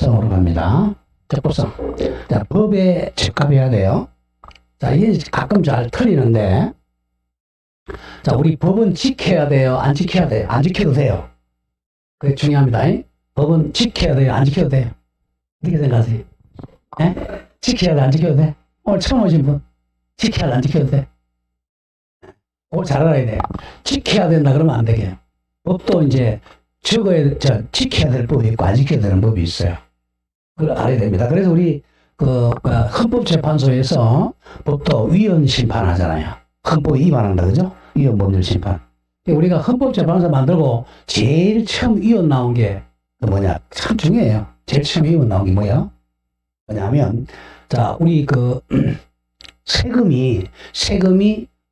적법성으로 갑니다. 적법성. 자, 법에 적합해야 돼요. 자, 이게 가끔 잘 틀리는데, 자, 우리 법은 지켜야 돼요? 안 지켜야 돼요? 안 지켜도 돼요. 그게 중요합니다. 법은 지켜야 돼요? 안 지켜도 돼요? 어떻게 생각하세요? 예? 지켜야 돼? 안 지켜도 돼? 오늘 처음 오신 분, 지켜야 돼? 안 지켜도 돼? 그걸 잘 알아야 돼요. 지켜야 된다 그러면 안 되게. 법도 이제 지켜야 될 법이 있고 안 지켜야 되는 법이 있어요. 그걸 알아야 됩니다. 그래서 우리 헌법재판소에서 법도 위헌 심판하잖아요. 헌법 위반한다, 그죠? 위헌 법률 심판. 우리가 헌법재판소 만들고 제일 처음 위헌 나온 게 뭐냐? 참 중요해요. 제일 처음 위헌 나온 게 뭐야? 뭐냐면, 자, 우리 세금이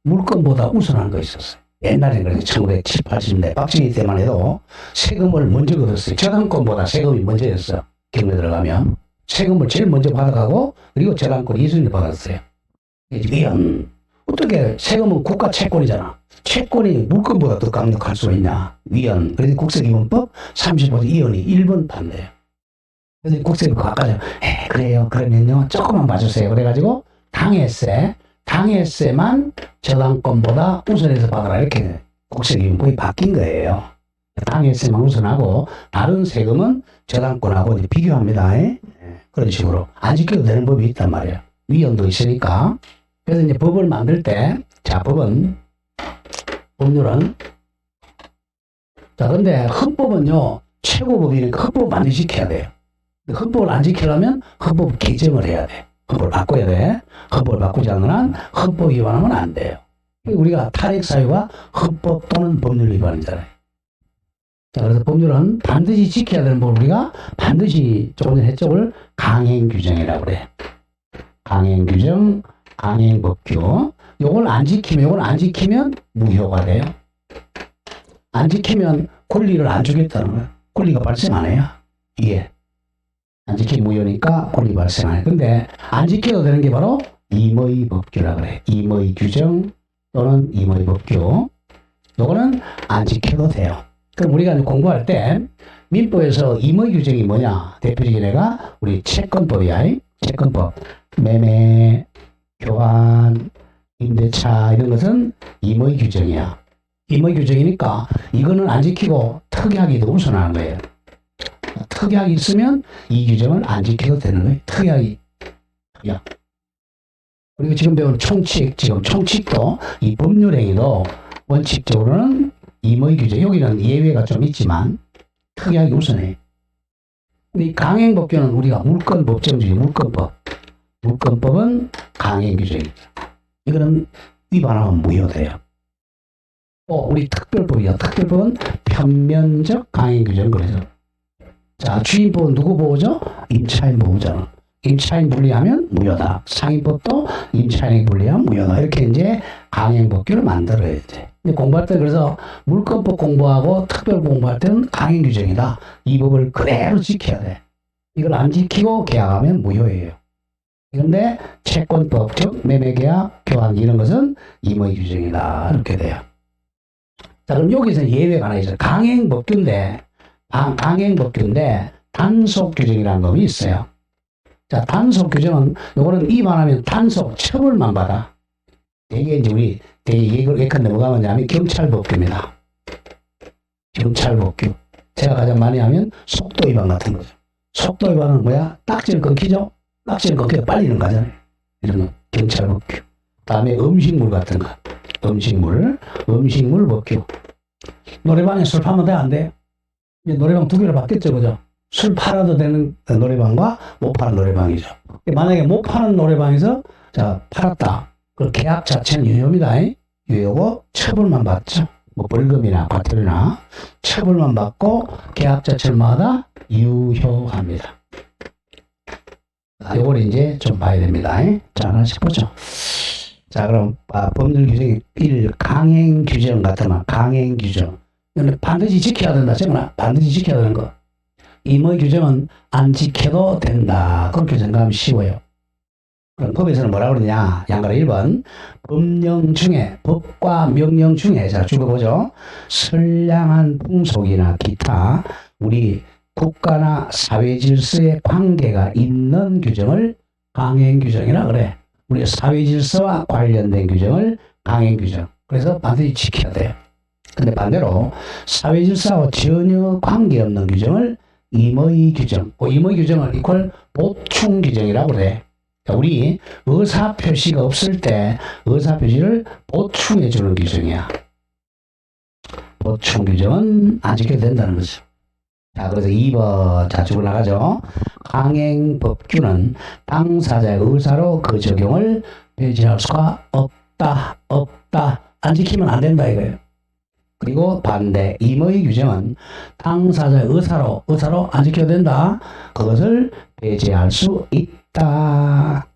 물건보다 우선한 거 있었어요. 옛날에 그래서 1970, 80년대 박정희 때만 해도 세금을 먼저 걷었어요. 저당권보다 세금이 먼저였어. 경매 들어가면 세금을 제일 먼저 받아가고 그리고 저당권 2순위 받았어요. 위헌. 어떻게 세금은 국가 채권이잖아. 채권이 물건보다 더 강력할 수 있냐. 위헌. 그래서 국세기본법 35조 2원이 1번 판대요. 그래서 국세기본법 아까 그래요. 그러면요 조금만 봐주세요. 그래가지고 당해세만 저당권보다 우선해서 받아라 이렇게 국세기본법이 바뀐 거예요. 당해세만 우선하고 다른 세금은 저당권하고 이제 비교합니다. 그런 식으로 안 지켜도 되는 법이 있단 말이에요. 위헌도 있으니까. 그래서 이제 법을 만들 때, 자, 법률은, 자, 근데 헌법은요, 최고법이니까 헌법 반드시 지켜야 돼요. 근데 헌법을 안 지키려면 헌법 개정을 해야 돼. 헌법을 바꿔야 돼. 헌법을 바꾸지 않는 한 헌법 위반하면 안 돼요. 우리가 탈핵사유가 헌법 또는 법률 위반이잖아요. 자, 그래서 법률은 반드시 지켜야 되는 법을 우리가 반드시 조금 전에 했죠. 강행규정이라고 그래. 강행규정, 강행법규. 요걸 안 지키면 무효가 돼요. 안 지키면 권리를 안 주겠다는 거야. 권리가 발생 안 해요. 이게. 안 지키면 무효니까 권리 발생 안 해요. 근데 안 지켜도 되는 게 바로 임의 법규라고 그래. 임의 규정 또는 임의 법규. 요거는 안 지켜도 돼요. 그럼 우리가 공부할 때 민법에서 임의 규정이 뭐냐? 대표적인 애가 우리 채권법이야. 채권법. 매매, 교환, 임대차 이런 것은 임의 규정이야. 임의 규정이니까 이거는 안 지키고 특약이 더 우선하는 거예요. 특약이 있으면 이 규정을 안 지켜도 되는 거예요. 특약이. 특약. 그리고 지금 배운 총칙도 이 법률행위도 원칙적으로는 임의 규정. 여기는 예외가 좀 있지만 특약이 우선해. 근데 이 강행법규는 우리가 물권법정 중에 물권법은 강행규정입니다. 이거는 위반하면 무효돼요. 또 우리 특별법이야. 특별법은 편면적 강행규정 그래서. 자, 주인법은 누구 보호죠? 임차인 보호잖아. 임차인 분리하면 무효다. 상인법도 임차인에게 분리하면 무효다. 이렇게 이제 강행법규를 만들어야 돼. 근데 공부할 때 그래서 물권법 공부하고 특별법 공부할 때는 강행규정이다. 이 법을 그대로 지켜야 돼. 이걸 안 지키고 계약하면 무효예요. 그런데 채권법, 즉 매매계약, 교환 이런 것은 임의 규정이다. 이렇게 돼요. 자, 그럼 여기서 예외가 하나 있어요. 강행법규인데 단속 규정이라는 법이 있어요. 자, 단속 규정은 요거는 위반하면 단속 처벌만 받아. 이게 이제 우리 예컨대 뭐가 뭐냐면 경찰법규입니다. 경찰법규. 제가 가장 많이 하면 속도 위반 같은 거죠. 속도 위반은 뭐야? 딱지를 끊기죠? 딱지를 끊기다 빨리는 거잖아요. 이런 거. 경찰법규. 다음에 음식물 같은 거. 음식물 법규. 노래방에 술 팔면 돼? 안 돼? 이제 노래방 두 개로 바뀌었죠, 그죠? 술 팔아도 되는 노래방과 못 파는 노래방이죠. 만약에 못 파는 노래방에서 자 팔았다. 그 계약 자체는 유효입니다. 유효고 처벌만 받죠. 뭐 벌금이나 과태료나 처벌만 받고 계약 자체마다 유효합니다. 요걸 이제 좀 봐야 됩니다. 자, 하나씩 보죠. 자, 그럼 법률 규정이 1. 강행 규정 같으면 강행 규정. 반드시 지켜야 된다. 정말 반드시 지켜야 되는 거. 임의 규정은 안 지켜도 된다. 그렇게 생각하면 쉬워요. 그럼 법에서는 뭐라고 그러냐? 양가로 1번. 법령 중에, 법과 명령 중에, 자, 죽어보죠. 선량한 풍속이나 기타, 우리 국가나 사회 질서에 관계가 있는 규정을 강행 규정이라 그래. 우리 사회 질서와 관련된 규정을 강행 규정. 그래서 반드시 지켜야 돼요. 근데 반대로 사회 질서와 전혀 관계없는 규정을 임의 규정. 임의 규정을 이퀄 보충 규정이라고 그래. 우리 의사 표시가 없을 때 의사 표시를 보충해 주는 규정이야. 보충 규정은 안 지켜도 된다는 거죠. 자, 그래서 2번 자 주고 나가죠. 강행 법규는 당사자의 의사로 그 적용을 배제할 수가 없다. 안 지키면 안 된다 이거예요. 그리고 반대 임의 규정은 당사자의 의사로 안 지켜도 된다. 그것을 배제할 수 있다.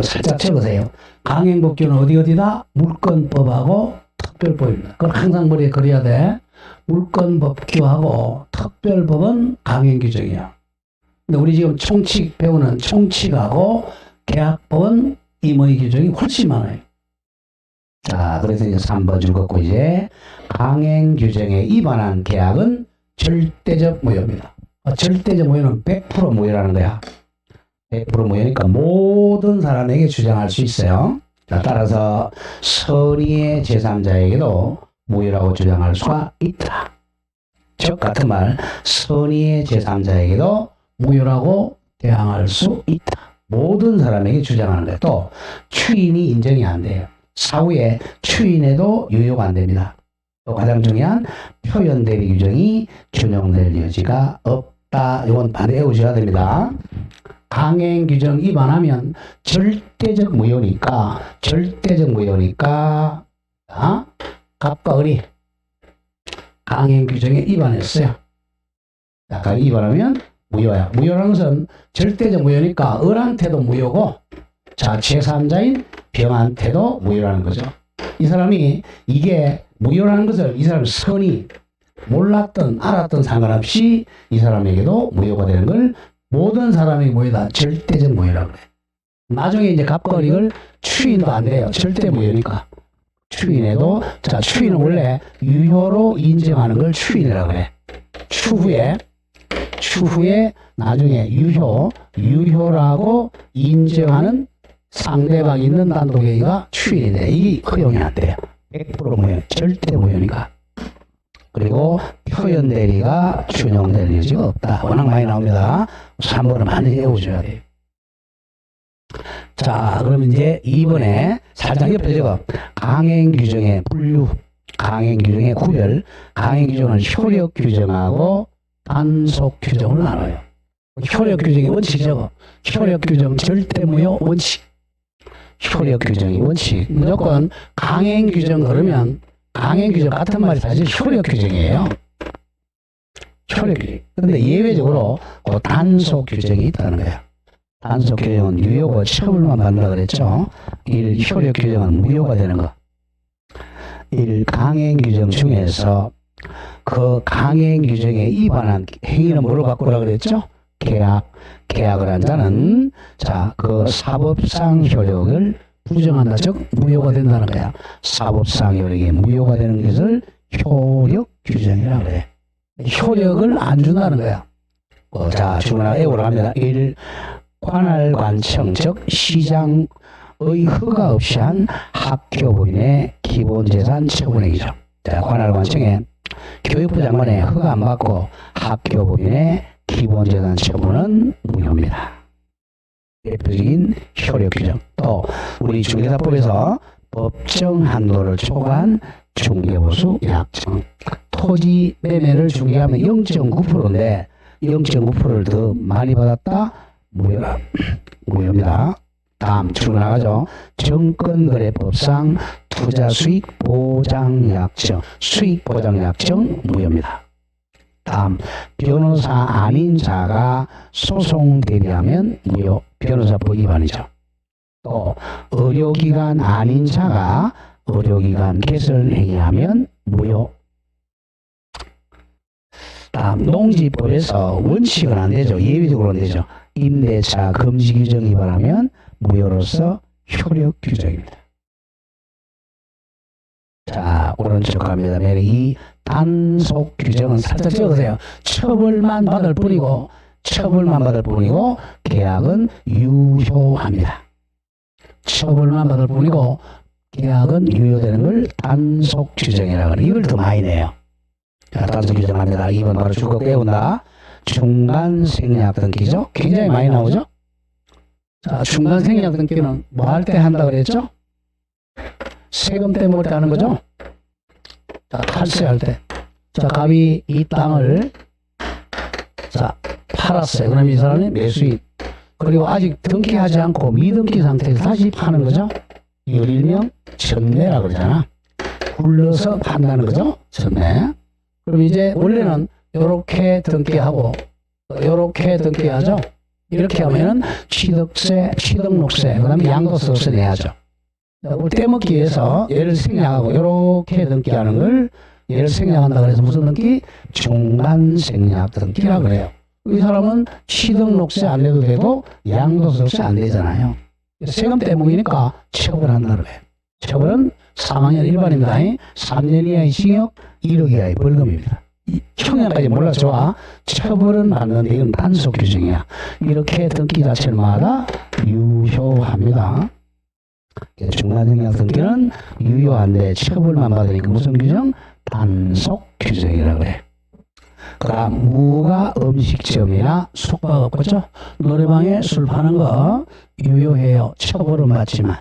살짝 적으세요. 강행법규는 어디다? 물권법하고 특별법입니다. 그걸 항상 머리에 그려야 돼. 물권법규하고 특별법은 강행규정이야. 근데 우리 지금 총칙 배우는 총칙하고 계약법은 임의 규정이 훨씬 많아요. 자, 그래서 이제 3번 줄 걷고 이제 강행규정에 위반한 계약은 절대적 무효입니다. 절대적 무효는 100% 무효라는 거야. 100% 무효니까 모든 사람에게 주장할 수 있어요. 자, 따라서 선의의 제3자에게도 무효라고 주장할 수가 있다. 즉 같은 말, 선의의 제3자에게도 무효라고 대항할 수 있다. 모든 사람에게 주장하는 거예요. 또 추인이 인정이 안 돼요. 사후에 추인에도 유효가 안 됩니다. 또 가장 중요한 표현 대리 규정이 준용될 여지가 없다. 이건 반드시 외우셔야 됩니다. 강행 규정 위반하면 절대적 무효니까 갑과 을이 강행 규정에 위반했어요. 약간 위반하면 무효야. 무효라는 것은 절대적 무효니까 을한테도 무효고 자 제3자인 병한테도 무효라는 거죠. 이 사람이 이게 무효라는 것을 이 사람이 선이 몰랐던 알았던 상관없이 이 사람에게도 무효가 되는 걸 모든 사람에게 무효다. 절대적 무효라고 그래. 나중에 이제 갑과 이걸 추인도 안 돼요. 절대 무효니까. 추인해도 자 추인은 원래 유효로 인정하는 걸 추인이라고 그래. 추후에 나중에 유효라고 인정하는 상대방이 있는 단독행위가 추인인데 이게 허용이 안 돼요. 100% 무효, 절대 무효니까. 그리고 표현 대리가 준용될 여지가 없다. 워낙 많이 나옵니다. 3번은 반드시 외워줘야 돼요. 자, 그러면 이제 2번에 살짝 옆에 적어. 강행 규정의 분류, 강행 규정의 구별, 강행 규정은 효력 규정하고 단속 규정을 나눠요. 효력 규정의 원칙 적어. 효력 규정 절대 무효 원칙. 효력 규정의 원칙. 무조건 강행 규정 그러면 강행 규정 같은 말이 사실 효력 규정이에요. 효력 규정. 근데 예외적으로 그 단속 규정이 있다는 거야. 단속 규정은 유효고 처벌만 받는다 그랬죠. 1. 효력 규정은 무효가 되는 거. 1. 강행 규정 중에서 그 강행 규정에 위반한 행위는 뭐로 바꾸라 그랬죠? 계약을 한 자는 자, 그 사법상 효력을 부정한다. 즉 무효가 된다는 거야. 사법상 효력이 무효가 되는 것을 효력 규정이라고 그래. 효력을 안 준다는 거야. 자, 주문하고 외우라 합니다. 1. 관할관청 즉 시장의 허가 없이 한 학교법인의 기본재산 처분행위죠. 자, 관할관청에 교육부 장관의 허가 안 받고 학교법인의 기본재산 처분은 무효입니다. 대표적인 효력 규정. 또 우리 중개사법에서 법정 한도를 초과한 중개보수 약정. 토지 매매를 중개하면 0.9%인데 0.9%를 더 많이 받았다. 무효입니다. 다음 주로 나가죠. 정권거래법상 투자수익보장약정, 수익보장약정 무효입니다. 다음 변호사 아닌 자가 소송 대리하면 무효. 변호사법 위반이죠. 또 의료기관 아닌 자가 의료기관 개설 행위하면 무효. 다음 농지법에서 원칙은 안 되죠. 예외적으로 안 되죠. 임대차 금지 규정 위반하면 무효로서 효력 규정입니다. 자, 오른쪽 갑니다. 매일 이 단속 규정은 살짝 적으세요. 처벌만 받을 뿐이고, 계약은 유효합니다. 처벌만 받을 뿐이고, 계약은 유효되는 걸 단속 규정이라고 하는, 이걸 더 많이 내요. 자, 단속 규정합니다. 이번 바로 주거 깨운다. 중간 생략 등기죠. 굉장히 많이 나오죠. 자, 중간 생략 등기는 뭐 할 때 한다 그랬죠? 세금 떼먹을 때 하는 거죠. 자, 탈세할 때. 자, 갑이 이 땅을 자 팔았어요. 그럼 이 사람이 매수인. 그리고 아직 등기하지 않고 미등기 상태에서 다시 파는 거죠. 이걸 일명 전매라 그러잖아. 굴러서 판다는 거죠. 전매. 그럼 이제 원래는 요렇게 등기하고 요렇게 등기하죠. 이렇게 하면은 취득세, 취득록세, 그 다음에 양도소득세 내야죠. 그걸 떼먹기 위해서 얘를 생략하고 요렇게 등기하는 걸 얘를 생략한다 그래서 무슨 등기? 중간 생략 등기라 그래요. 이 사람은 취득록세 안 내도 되고 양도소득세 안 되잖아요. 세금 떼먹이니까 처벌한다 그래요. 처벌은 4학년 일반입니다. 3년 이하의 징역, 1억 이하의 벌금입니다. 형량까지 몰라 좋아. 처벌은 받는데 이건 단속 규정이야. 이렇게 등기 자체마다 유효합니다. 중간생략 등기는 유효한데 처벌만 받으니까 무슨 규정? 단속 규정이라고 그래. 그 다음 무가 음식점이나 숙박업, 그죠? 노래방에 술 파는 거 유효해요. 처벌은 받지만.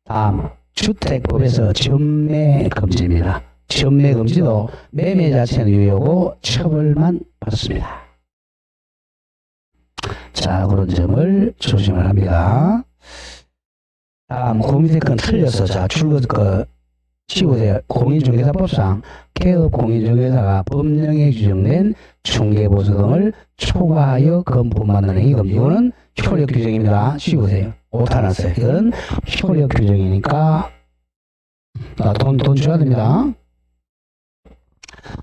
다음 주택법에서 전매 금지입니다. 전매 금지도 매매 자체는 유효고 처벌만 받습니다. 자, 그런 점을 조심을 합니다. 다음 그 밑에 건 틀렸어. 자, 치우세요. 공인중개사법상 개업 공인중개사가 법령에 규정된 중개보수 등을 초과하여 금품받는 행위 금지. 이거는 효력 규정입니다. 치우세요. 오타 났어요. 이건 효력 규정이니까 돈 줘야 됩니다.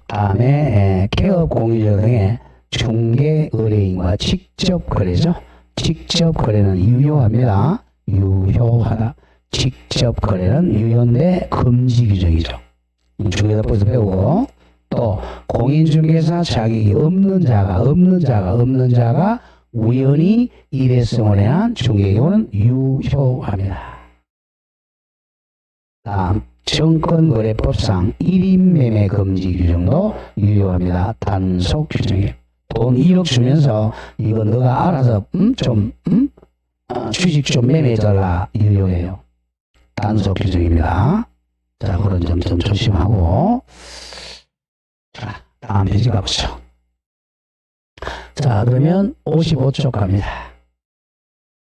다음에 개업 공인중개사 등의 중개 의뢰인과 직접 거래죠. 직접 거래는 유효합니다. 유효하다. 직접 거래는 유효인데 금지 규정이죠. 중개사법에서 배우고, 또 공인중개사 자격이 없는 자가 우연히 일회성을 해한 중개 경우는 유효합니다. 다음 정권거래법상 1인 매매 금지 규정도 유효합니다. 단속 규정이에요. 돈 1억 주면서 이거 너가 알아서 주식 좀 매매해달라. 유효해요. 단속 규정입니다. 자, 그런 점 좀 조심하고. 자, 다음 페이지 가보죠. 자, 그러면 55쪽 갑니다.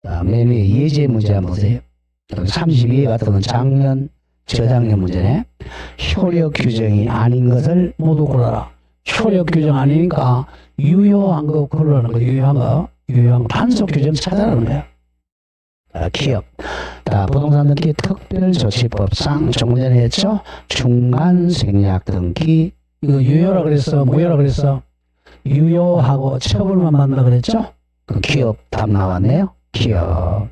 자, 맨 위에 예제 문제 한번 보세요. 32에 같은 건 작년, 저작년 문제네. 효력 규정이 아닌 것을 모두 골라라. 효력 규정 아니니까 유효한 거 고르라는 거, 유효한 거 단속 규정 찾아라는 거야. 기업. 자, 부동산 등기 특별조치법상 조금 전에 했죠? 중간 생략 등기. 이거 유효라 그랬어? 무효라 그랬어? 유효하고 처벌만 받는다 그랬죠? 그 기업 답 나왔네요. 기업.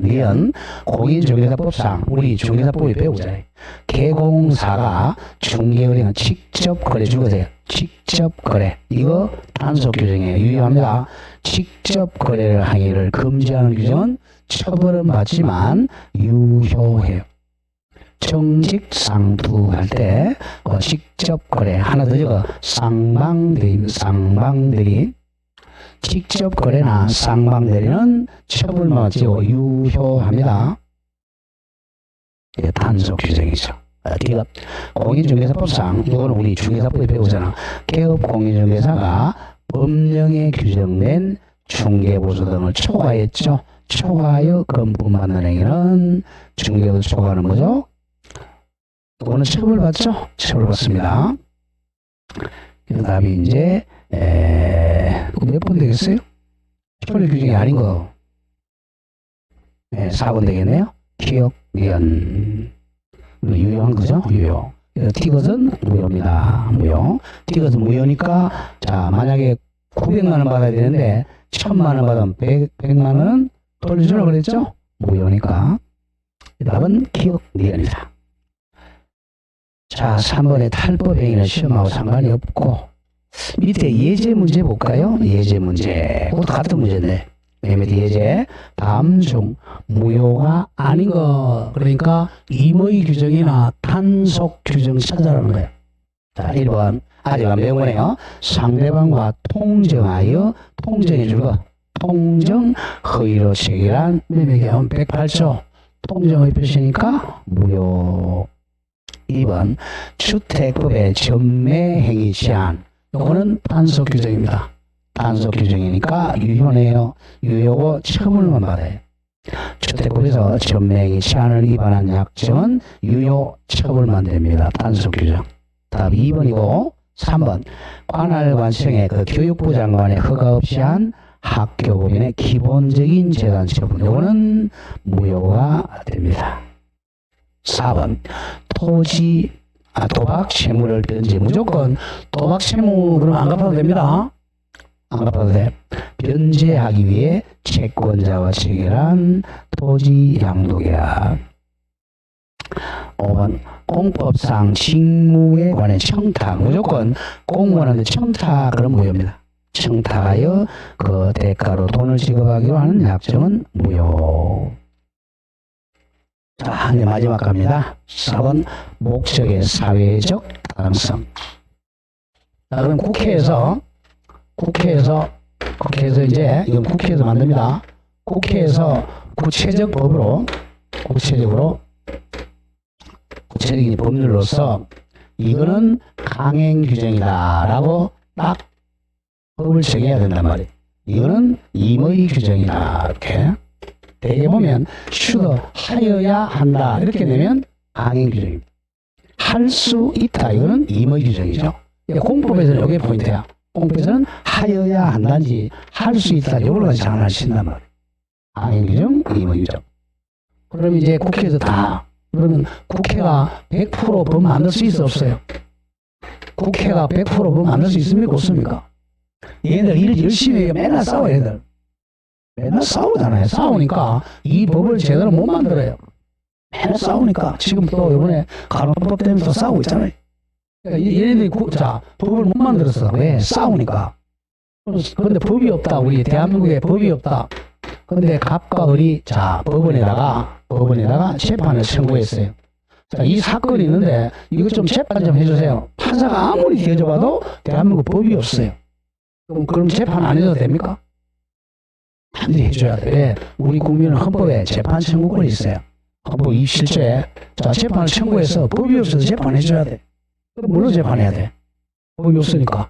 니은 공인중개사법상 우리 중개사법이 배우잖아요. 개공사가 중개거래는 직접 거래 주거세요. 직접 거래. 이거 단속 규정이에요. 유효합니다. 직접 거래를 하기를 금지하는 규정은 처벌은 받지만 유효해요. 정직상투할 때 직접 거래 하나 더 적어. 쌍방대리. 직접 거래나 쌍방대리는 처벌만 받지고 유효합니다. 단속 규정이죠. 기업 공인중개사법상 이거는 우리 중개사법에 배우잖아. 개업 공인중개사가 법령에 규정된 중개보수 등을 초과했죠. 초과하여 금품받는 행위는 중개보수 초과하는 거죠. 이거는 처벌받죠? 처벌받습니다. 그 답이 이제 몇 번 되겠어요? 효력 규정이 아닌 거. 4번 되겠네요. 기억, 미연. 유효한 거죠? 유효. 티것은 무효입니다. 무효. 티것은 무효니까, 자, 만약에 900만원 받아야 되는데, 1000만원 받으면 100만원은 돌려주라고 그랬죠? 무효니까. 답은 기억, 미연이다. 자, 3번의 탈법 행위는 시험하고 상관이 없고, 밑에 예제 문제 볼까요? 예제 문제. 그것도 같은 문제인데. 맨 밑에 예제. 다음 중 무효가 아닌 것. 그러니까 임의 규정이나 단속 규정 찾아라는 거예요. 자, 1번. 아직 안 배운 거네요. 상대방과 통정하여 통정해 줄 것. 통정 허위로 체결한 매매계약 108조. 통정의 표시니까 무효. 2번. 주택법의 전매행위 제한. 요거는 단속 규정입니다. 단속 규정이니까 유효네요. 유효고 처벌만 받아요. 주택법에서 전매행위 제한을 위반한 약정은 유효 처벌만 됩니다. 단속 규정. 답 2번이고 3번. 관할 관청의 그 교육부 장관의 허가 없이 한 학교법인의 기본적인 재단 처분. 요거는 무효가 됩니다. 4번. 도박 채무를 변제. 무조건 도박 채무 그럼 안 갚아도 됩니다. 안 갚아도 돼. 변제하기 위해 채권자와 체결한 토지 양도계약. 5번. 공법상 직무에 관한 청탁. 무조건 공무원한테 청탁 그런 무효입니다. 청탁하여 그 대가로 돈을 지급하기로 하는 약정은 무효. 자, 이제 마지막 갑니다. 4번. 목적의 사회적 타당성. 자, 그럼 국회에서 이제 이건 국회에서 만듭니다. 국회에서 구체적인 법률로서 이거는 강행 규정이다라고 딱 법을 정해야 된단 말이에요. 이거는 임의 규정이다. 이렇게 대개 보면 should 하여야 한다 이렇게 되면 강행 규정입니다. 할 수 있다 이거는 임의 규정이죠. 공법에서는 이게 포인트야. 공법에서는 하여야 한다지 할 수 있다 이걸로 가지고 장난을 친단 말이에요. 강행 규정, 임의 규정. 그럼 이제 국회에서 그러면 국회가 100% 법 만들 수 있어 없어요? 국회가 100% 법 만들 수 있습니까 없습니까? 얘들 일 열심히 해. 맨날 싸워 얘들. 맨날 싸우잖아요. 싸우니까 이 법을 제대로 못 만들어요. 맨날 싸우니까 지금 또 이번에 간호법 때문에 또 싸우고 있잖아요. 그러니까 얘네들이 법을 못 만들었어. 왜? 싸우니까. 그런데 법이 없다. 우리 대한민국에 법이 없다. 그런데 갑과 을이 법원에다가 재판을 청구했어요. 자, 이 사건이 있는데 이거 좀 재판 좀 해주세요. 판사가 아무리 뒤져봐도 대한민국 법이 없어요. 그럼 재판 안 해도 됩니까? 반드시 해줘야 돼. 왜? 우리 국민은 헌법에 재판 청구권이 있어요. 헌법 27조에 재판을 청구해서 법이 없어서 재판해줘야 돼. 그럼 뭘로 재판해야 돼? 법이 없으니까.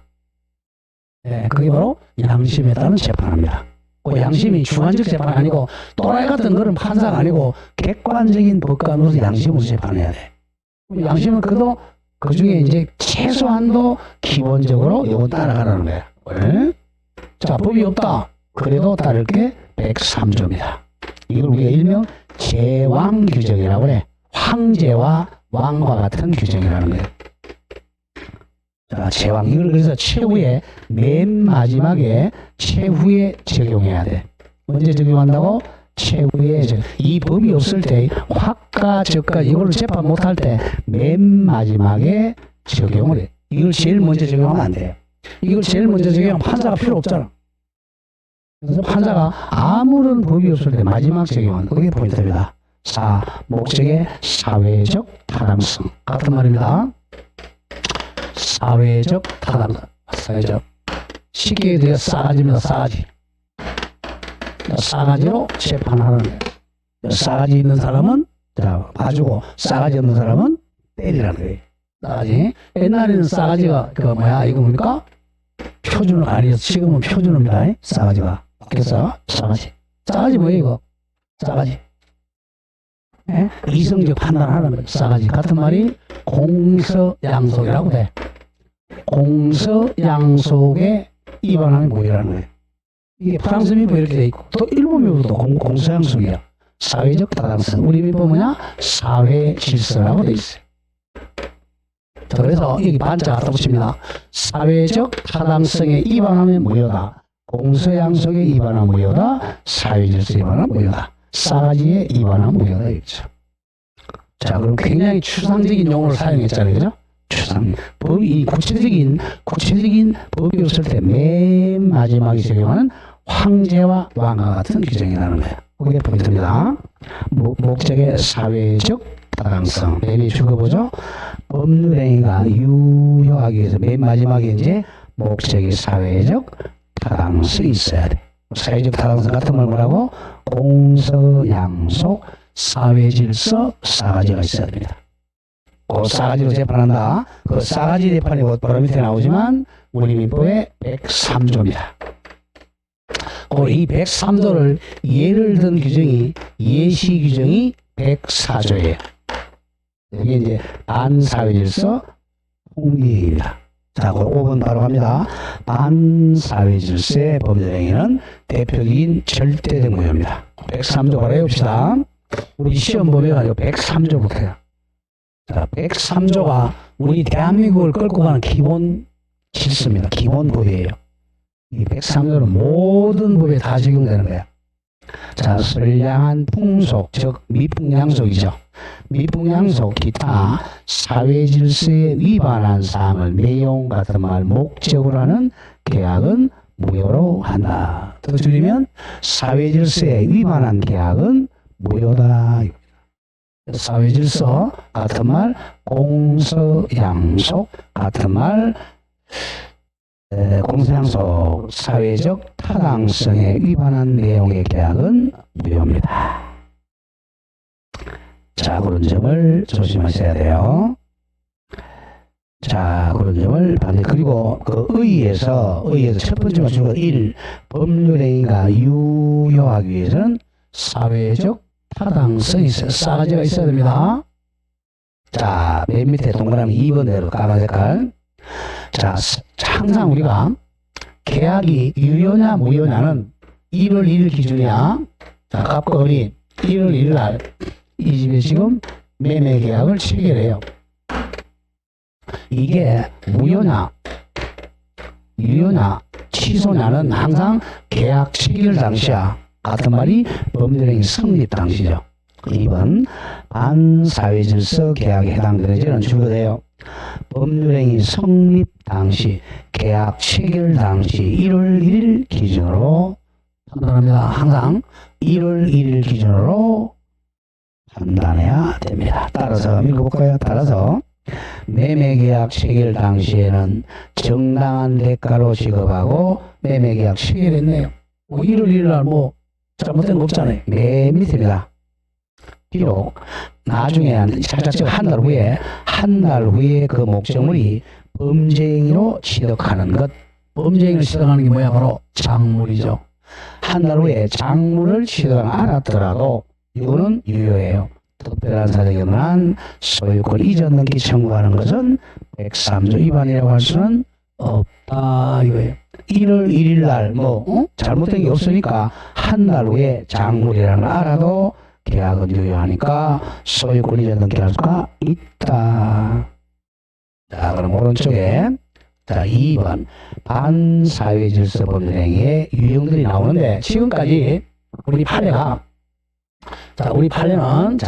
네, 그게 바로 양심에 따른 재판입니다. 그 양심이 주관적 재판이 아니고 또라이 같은 거는 판사가 아니고 객관적인 법관으로서 양심으로 재판해야 돼. 양심은 그래도 그 중에 이제 최소한도 기본적으로 이거 따라가라는 거야. 네? 자, 법이 없다. 그래도 따를 게 103조입니다. 이걸 우리가 일명 제왕 규정이라고 그래. 황제와 왕과 같은 규정이라는 거예요. 자, 제왕. 이걸 그래서 최후에 맨 마지막에 최후에 적용해야 돼. 언제 적용한다고? 최후에 이 법이 없을 때 확가 적가 이걸 재판 못할 때 맨 마지막에 적용을 해. 이걸 제일 먼저 적용하면 안 돼요. 이걸 제일 먼저 적용하면 판사가 필요 없잖아. 그래서 판사가 아무런 법이 없을 때 마지막 적용은 그게 포인트입니다. 목적의 사회적 타당성. 같은 말입니다. 사회적 타당성. 쉽게 얘기해 싸가지입니다. 싸가지. 싸가지로 재판하는 거예요. 싸가지 있는 사람은 봐주고 싸가지 없는 사람은 때리라는 거예요. 싸가지. 옛날에는 싸가지가 이거 뭡니까? 표준어가 아니어서 지금은 표준어입니다. 싸가지가. 그래서 싸가지 뭐예요 이거? 싸가지. 네? 이성적 판단하는 거예요. 싸가지. 같은 말이 공서양속이라고 돼. 공서양속에 위반하면 뭐이라는 거예요. 이게 프랑스 민법 이렇게 돼 있고 또 일본 민법도 공서양속이야. 사회적 타당성. 우리 민법 뭐냐? 사회 질서라고 돼 있어요. 그래서 여기 반자 갖다 붙입니다. 사회적 타당성에 위반하면 무효다. 공서양속에 위반하면 무효다. 사회질서에 위반하면 무효다. 싸가지에 위반하면 무효다. 이거죠. 자, 그럼 굉장히 추상적인 용어를 사용했잖아요. 그죠? 추상. 법이, 구체적인 법이 없을 때 맨 마지막에 적용하는 황제와 왕과 같은 규정이라는 거예요. 그게 포인트입니다. 목적의 사회적 타당성. 맨 죽어보죠. 법률행위가 유효하기 위해서 맨 마지막에 이제 목적의 사회적 타당성이 있어야 돼. 사회적 타당성 같은 걸 뭐라고? 공서, 양속, 사회질서, 싸가지가 있어야 됩니다. 그 싸가지로 재판한다. 그 싸가지 재판이 바로 밑에 나오지만 우리 민법의 103조입니다. 이 103조를 예를 든 규정이 예시 규정이 104조예요. 이게 이제 반사회질서 홍기입니다. 자, 5번 바로 갑니다. 반사회질서의 법률행위는 대표적인 절대적 무효입니다. 103조 바로 해봅시다. 우리 시험 보면 아니고 103조부터요. 자, 103조가 우리 대한민국을 끌고 가는 기본 질서입니다. 기본 법이에요. 이 103조는 모든 법에 다 적용되는 거예요. 자, 선량한 풍속, 즉 미풍양속이죠. 미풍양속, 기타 사회질서에 위반한 사항을 내용 같은 말 목적으로 하는 계약은 무효로 한다. 더 줄이면 사회질서에 위반한 계약은 무효다. 사회질서 같은 말, 공서양속 같은 말, 공서양속 사회적 타당성에 위반한 내용의 계약은 무효입니다. 자, 그런 점을 조심하셔야 돼요. 자, 그런 점을 반대. 그리고 그 의에서 첫 번째가 주고 1. 법률행위가 유효하기 위해서는 사회적 타당성이 있어요. 싸가지가 있어야 됩니다. 자, 맨 밑에 동그라미 2번대로 까만 색깔. 자, 항상 우리가 계약이 유효냐 무효냐는 1월 1일 기준이야. 자, 갑과 을이 1월 1일 날 이 집에 지금 매매 계약을 체결해요. 이게 무효냐 유효냐 취소냐는 항상 계약 체결 당시야. 같은 말이 법률행위 성립 당시죠. 2번 반사회질서 계약에 해당되는 주거돼요. 법률행위 성립 당시, 계약 체결 당시 1월 1일 기준으로 판단합니다. 항상 1월 1일 기준으로 판단해야 됩니다. 따라서 읽어볼까요? 따라서 매매계약 체결 당시에는 정당한 대가로 지급하고 매매계약 체결했네요. 1월 1일 날 잘못된 거 없잖아요. 맨 밑입니다. 비록 나중에 한 달 후에 그 목적물이 범죄행위로 취득하는 것. 범죄행위를 취득하는 게 뭐야? 바로 작물이죠. 한 달 후에 작물을 취득하지 않았더라도 이거는 유효해요. 특별한 사정에 의한 소유권 이전 등기 청구하는 것은 103조 위반이라고 할 수는 없다 이거예요. 1월 1일 날 잘못된 게 없으니까 한 달 후에 작물이라는 걸 알아도 계약은 유효하니까 소유권 이전 등기할 수가 있다. 자, 그럼 오른쪽에 자 2번 반사회질서 법률행위의 유형들이 나오는데 지금까지 우리 판례가 우리 판례는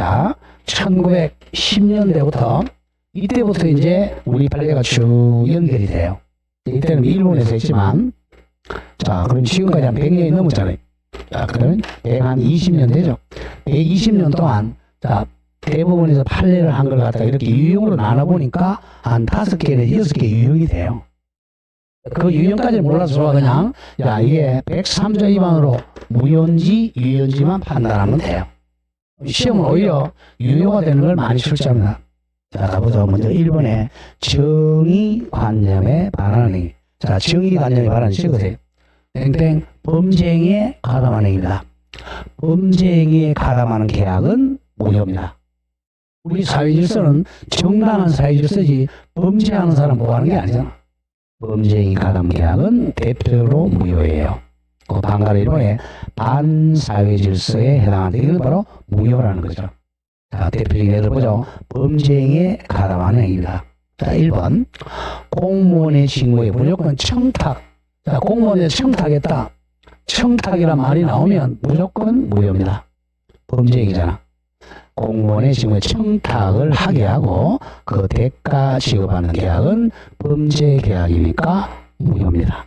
1910년대부터 이때부터 이제 우리 판례가 쭉 연결이 돼요. 이때는 일본에서 했지만 그럼 지금까지 한 100년이 넘었잖아요. 그러면 120년 되죠. 120년 동안 대부분에서 판례를 한 걸 갖다가 이렇게 유형으로 나눠보니까 한 5개 내지 6개 유형이 돼요. 그 유형까지 몰라서 좋아. 그냥 이게 103조 위반으로 무효인지 유효인지만 판단하면 돼요. 시험은 오히려 유효가 되는 걸 많이 출제합니다. 자, 가보죠. 먼저 1번에 정의관념에 반하는 행위. 자, 정의관념에 반하는 행위 적으세요. 땡땡 범죄행위에 가담하는 행위입니다. 범죄행위에 가담하는 계약은 무효입니다. 우리 사회질서는 정당한 사회질서지 범죄하는 사람 보호하는 게 아니잖아. 범죄행위 가담 계약은 대표적으로 무효예요. 그 반가를 이용해 반사회질서에 해당하는 이건 바로 무효라는 거죠. 자, 대표적인 예를 보죠. 범죄행위에 가담하는 행위입니다. 자, 1번 공무원의 직무에 무조건 청탁. 자, 공무원에 청탁했다. 청탁이란 말이 나오면 무조건 무효입니다. 범죄행위잖아. 공무원의 직무에 청탁을 하게 하고 그 대가 지급하는 계약은 범죄 계약이니까 무효입니다.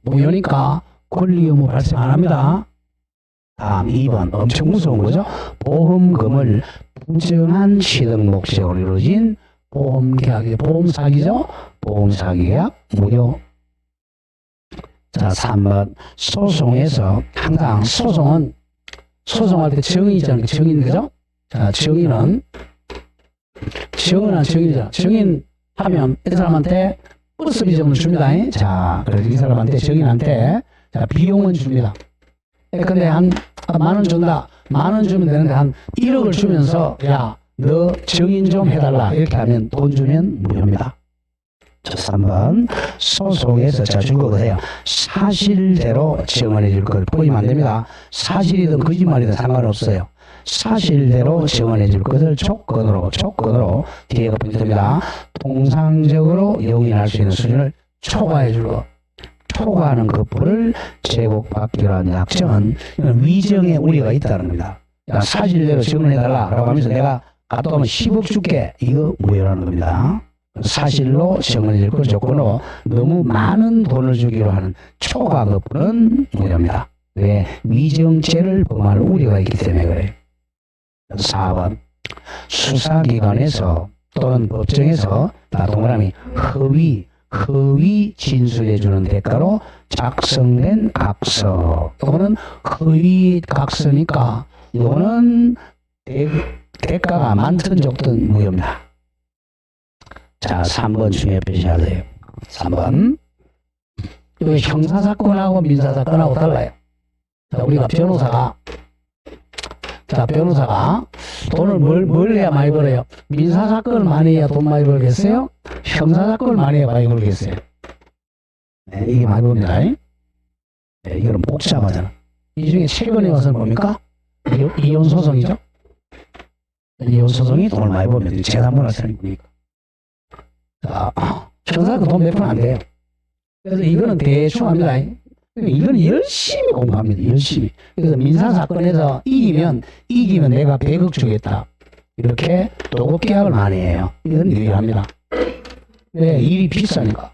무효니까 권리 의무 발생 안 합니다. 다음 2번 엄청 무서운 거죠. 보험금을 부정한 취득 목적으로 이루어진 보험계약이 보험사기죠. 보험사기 계약 무효. 자 3번 소송에서 항상 소송할 때 정의잖아요. 정의는 그죠? 자 정의는 정의잖아. 정의하면 이 사람한테 버스 비용을 줍니다. 자 그래서 이 사람한테 정의한테 자 비용은 줍니다. 근데 한 만 원 준다. 만 원 주면 되는데 한 1억을 주면서 야 너 정인 좀 해달라 이렇게 하면 돈 주면 무효입니다. 자 3번 소송에서 자 줄거 보세요. 사실대로 증언해 줄 걸 포기하면 안 됩니다. 사실이든 거짓말이든 상관없어요. 사실대로 증언해 줄 것을 조건으로 뒤에가 포인트입니다. 통상적으로 용인할 수 있는 수준을 초과해 줄 것. 초과하는 것을 제공받기로 한 약정은 위정의 우려가 있다는 겁니다. 야, 사실대로 증언해달라고 하면서 내가 갔다 오면 10억 줄게. 이거 무효라는 겁니다. 사실로 증언해줄 걸 조건으로 너무 많은 돈을 주기로 하는 초과 거부는 무효입니다. 왜? 위정죄를 범할 우려가 있기 때문에 그래요. 4번 수사기관에서 또는 법정에서 동그라미 허위 진술해주는 대가로 작성된 각서. 이거는 허위 각서니까 이거는 대가가 많든 적든 무효입니다. 자 3번 중에 표시하세요. 3번 이거 형사사건하고 민사사건하고 달라요. 자 우리가 변호사가 돈을 뭘 해야 많이 벌어요? 민사사건을 많이 해야 돈 많이 벌겠어요? 형사사건을 많이 해야 많이 벌겠어요? 네, 이게 많이 벌립니다. 네, 이거는 복잡하잖아. 이 중에 최근에 와서는 뭡니까? 이혼소송이죠? 이혼소송이 돈을 많이 벌면 재산분할 사람이 보니까. 자, 형사사건 돈 몇 푼 안 돼요. 그래서 이거는 대충 합니다. 이건 열심히 공부합니다. 열심히. 그래서 민사사건에서 이기면 내가 100억 주겠다. 이렇게 도급 계약을 많이 해요. 이건 유일합니다. 왜? 일이 비싸니까.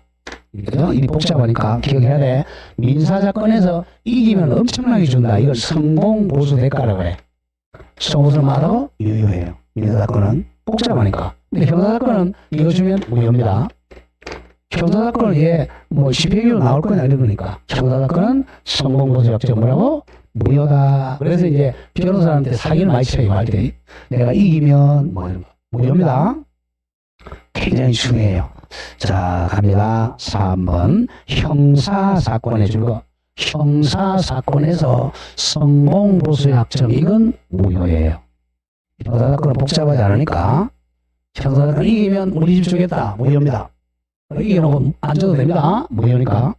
일이 복잡하니까 기억해야 돼. 민사사건에서 이기면 엄청나게 준다. 이걸 성공보수 대가라고 해. 성공보수를 말하고 유효해요. 민사사건은 복잡하니까. 근데 형사사건은 이거 주면 무효입니다. 형사사건은 집행유예 나올 거냐 이러니까 형사사건은 성공보수 약정 뭐라고? 무효다. 그래서 이제 변호사한테 사기를 많이 쳐요. 할 때 내가 이기면 무효입니다. 굉장히 중요해요. 자 갑니다. 3번 형사사건에 줄거 형사사건에서 성공보수 약정 이건 무효예요. 형사사건은 복잡하지 않으니까 형사사건 이기면 우리 집 주겠다. 무효입니다. 이겨놓고 안 줘도 됩니다. 무효니까.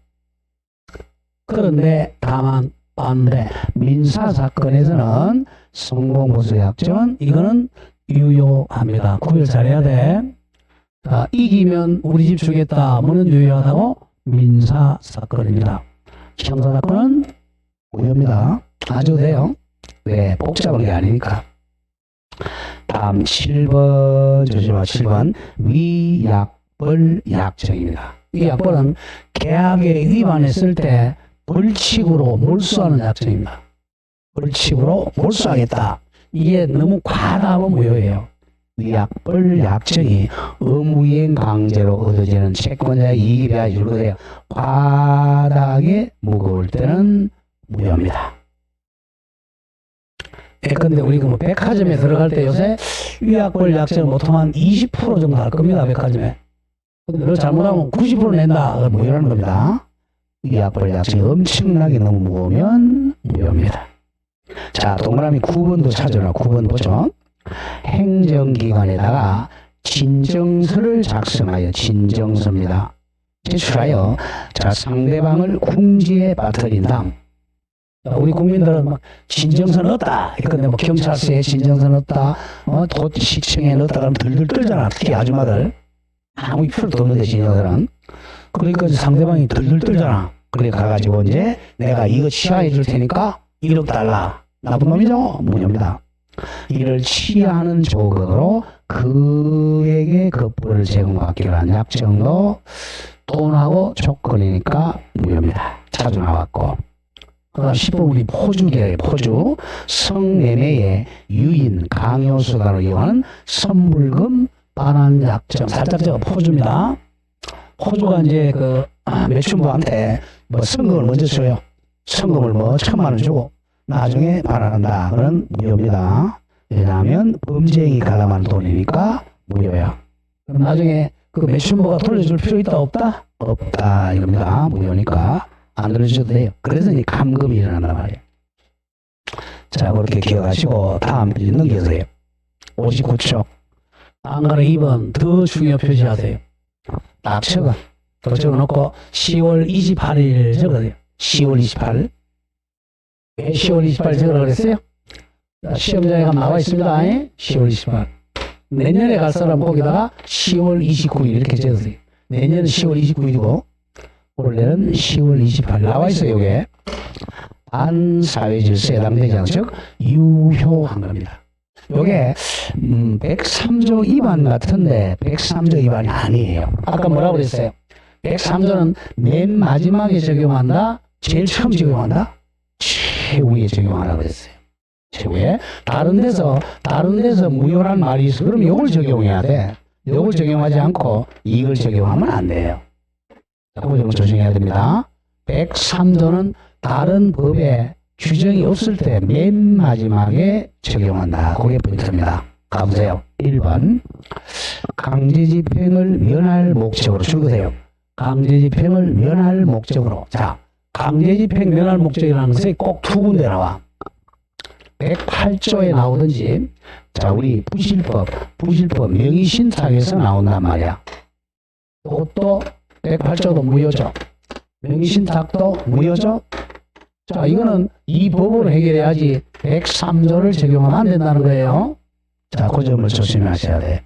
그런데 다만 반대 민사사건에서는 성공보수 약정은 이거는 유효합니다. 구별 잘해야 돼. 자, 이기면 우리 집 주겠다. 뭐는 유효하다고? 민사사건입니다. 형사사건은 무효입니다. 안 줘도 돼요. 왜? 복잡한 게 아니니까. 다음 7번 조심하 7번 위약벌 약정입니다. 이 약벌은 계약에 위반했을 때 벌칙으로 몰수하는 약정입니다. 벌칙으로 몰수하겠다. 이게 너무 과다하면 무효예요. 위약벌 약정이 의무이행 강제로 얻어지는 채권자의 이익에 비하여 줄거돼요. 과다하게 무거울 때는 무효입니다. 근데 우리가 백화점에 들어갈 때 요새 위약벌 약정을 보통 한 20% 정도 할 겁니다. 백화점에. 근데 너 잘못하면 90% 낸다. 무효라는 겁니다. 위약벌 약정이 엄청나게 너무 무거우면 무효입니다. 자, 동그라미 9번도 찾아라. 9번 보죠. 행정기관에다가 진정서를 작성하여 진정서입니다. 제출하여 자 상대방을 궁지에 빠뜨린 다음 우리 국민들은 막 진정서 넣었다. 근데 뭐 경찰서에 진정서 넣었다. 도시청에 넣었다 그러면 들들 떨잖아. 특히 아줌마들. 아무 필요도 없는데 진정서는. 그러니까 상대방이 들들 떨잖아. 그래 가가지고 이제 내가 이거 취하해 줄 테니까 1억 달라. 나쁜 놈이죠? 무효입니다. 이를 취하는 조건으로 그에게 급부를 제공받기로 한 약정도 돈하고 조건이니까 무효입니다. 자주 나왔고. 그 다음 10번 우리 포주계의 포주. 성매매의 유인, 강요수단을 이용하는 선물금 반환 약정. 살짝 제가 포주입니다. 포주가 이제 그 매춘부한테 뭐 성금을 먼저 줘요. 성금을 뭐 1,000만 원 주고 나중에 반환한다. 그런 무효입니다. 왜냐하면 범죄행위 가담한 돈이니까 무효야. 그럼 나중에 그 매춘부가 돌려줄 필요 있다 없다? 없다 이겁니다. 무효니까 안 돌려줘도 돼요. 그래서 이 감금이 일어난단 말이에요. 자, 그렇게 기억하시고 다음 페이지 넘겨서요. 59쪽. 안가로 2번 더 중요 표시하세요. 딱 적어. 더 적어놓고 10월 28일 적어요. 10월 28일. 왜 10월 28일 적으라고 그랬어요? 자, 시험장에 가면 나와 있습니다. 10월 28일. 내년에 갈 사람 거기다가 10월 29일 이렇게 적으세요. 내년은 10월 29일이고 올해는 10월 28일 나와 있어요. 이게 반사회질서에 해당되지 않은 즉 유효한 겁니다. 요게 103조 위반 같은데 103조 위반이 아니에요. 아까 뭐라고 그랬어요? 103조는 맨 마지막에 적용한다? 제일 처음 적용한다? 최후에 적용하라고 그랬어요. 최후에. 다른 데서 무효란 말이 있어. 그럼 요걸 적용해야 돼. 요걸 적용하지 않고 이걸 적용하면 안 돼요. 그거 좀 조심해야 됩니다. 103조는 다른 법에 규정이 없을 때 맨 마지막에 적용한다. 그게 포인트입니다. 가보세요. 1번 강제집행을 면할 목적으로 줄거세요. 강제집행을 면할 목적으로. 자, 강제집행 면할 목적이라는 것이 꼭 두 군데 나와. 108조에 나오든지 자 우리 부실법 명의신탁에서 나온단 말이야. 그것도 108조도 무효죠. 명의신탁도 무효죠. 자, 이거는 이 법으로 해결해야지 103조를 적용하면 안 된다는 거예요. 자, 그 점을 조심하셔야 돼.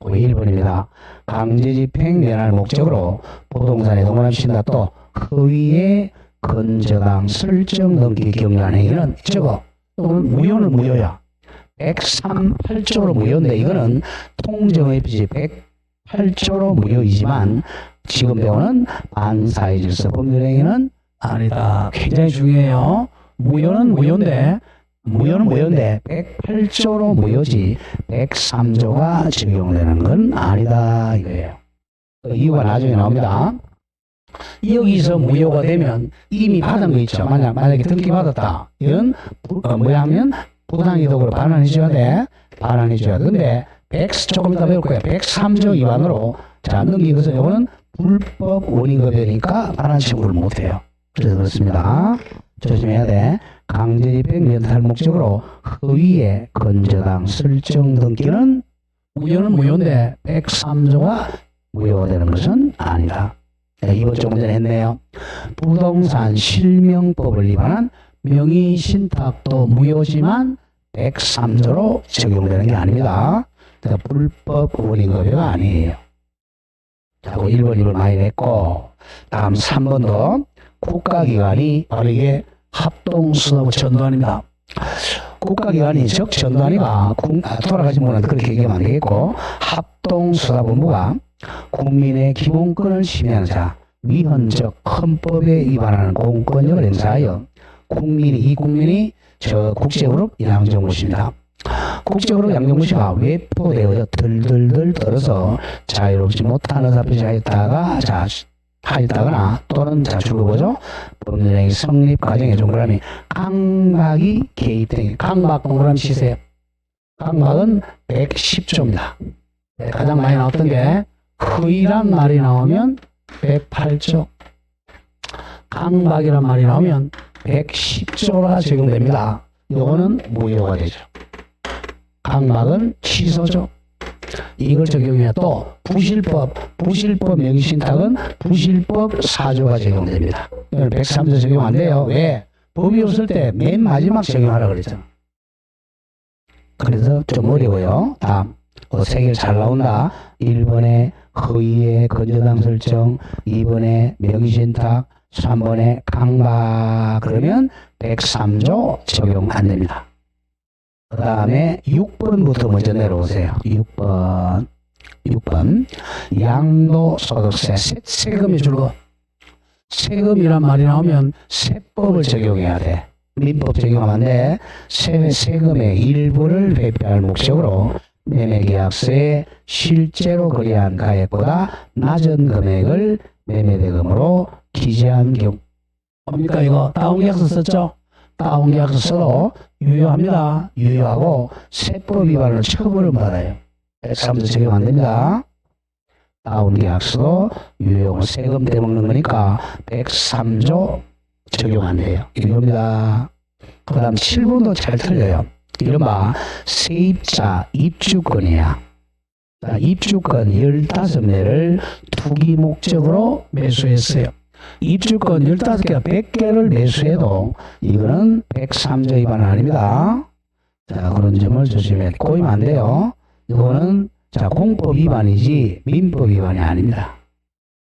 1번입니다. 강제집행 면할 목적으로 부동산에 동원합시다. 또 허위의 건저당 설정 넘기 경유한 행위는 저거 또는 무효는 무효야. 138조로 무효인데 이거는 통정의 피지 108조로 무효이지만 지금 배우는 반사회질서 법률행위는 아니다. 굉장히 중요해요. 무효는 무효인데 108조로 무효지 103조가 적용되는 건 아니다 이거예요. 그 이유가 나중에 나옵니다. 여기서 무효가 되면 이미 받은 거 있죠. 만약에 등기 받았다. 이건 뭐야 하면 부당이득으로 반환해줘야 돼. 반환해줘야 돼. 근데 조금 이따 배울 거야. 103조 위반으로 자 넘기고서 이거는 불법 원인급여니까 반환 청구를 못해요. 그래서 그렇습니다. 조심해야 돼. 강제집행 면탈 목적으로 허위의 건저당 설정 등기는 무효는 무효인데 103조가 무효가 되는 것은 아니다. 네, 이번 좀 전에 했네요. 부동산 실명법을 위반한 명의신탁도 무효지만 103조로 적용되는 게 아닙니다. 그러니까 불법 원인급여가 아니에요. 자, 1번, 2번 많이 냈고 다음 3번도 국가기관이 바로 이게 합동수사부 전두환입니다. 국가기관이 즉 전두환이가 돌아가신 분한테 그렇게 얘기하면 안 되겠고 합동수사본부가 국민의 기본권을 침해하는 자 위헌적 헌법에 위반하는 공권력을 행사하여 이 국민이 저 국제그룹 양정무씨입니다. 국제그룹 양정무씨가 외포되어 덜덜덜 떨어서 자유롭지 못한 의사표시하였다가 하였다거나 또는 줄거보죠. 법률행위 성립 과정에 동그라미 강박이 개입된 강박 동그라미 치세요. 강박은 110조입니다. 가장 많이 나왔던 게 허위란 말이 나오면 108조, 강박이란 말이 나오면 110조가 적용됩니다. 요거는 무효가 되죠. 강박은 취소죠. 이걸 적용해야 또 부실법 명의신탁은 부실법 4조가 적용됩니다. 103조 적용 안 돼요. 왜? 법이 없을 때 맨 마지막 적용하라고 그랬잖아. 그래서 좀 어려워요. 다음 세 개 잘 나온다. 1번에 허위의 건저당 설정, 2번에 명의신탁, 3번에 강박. 그러면 103조 적용 안 됩니다. 그 다음에 6번부터 먼저 내려오세요. 6번. 양도소득세, 세금이 줄고. 세금이란 말이 나오면 세법을 적용해야 돼. 민법 적용하면 안 돼. 세금의 일부를 회피할 목적으로 매매계약서에 실제로 거래한 가액보다 낮은 금액을 매매대금으로 기재한 경우. 뭡니까 이거? 다운계약서 썼죠? 다운계약서 써도 유효합니다. 유효하고 세법 위반으로 처벌을 받아요. 103조 적용 안 됩니다. 다운계약서도 유효하고 세금 떼먹는 거니까 103조 적용 안 돼요. 이겁니다. 그 다음 7번도 잘 틀려요. 이른바 세입자 입주권이야. 입주권 15매를 투기 목적으로 매수했어요. 입주권 15개가 100개를 매수해도 이거는 103조 위반은 아닙니다. 자, 그런 점을 조심해. 꼬이면 안 돼요. 이거는 자, 공법 위반이지 민법 위반이 아닙니다.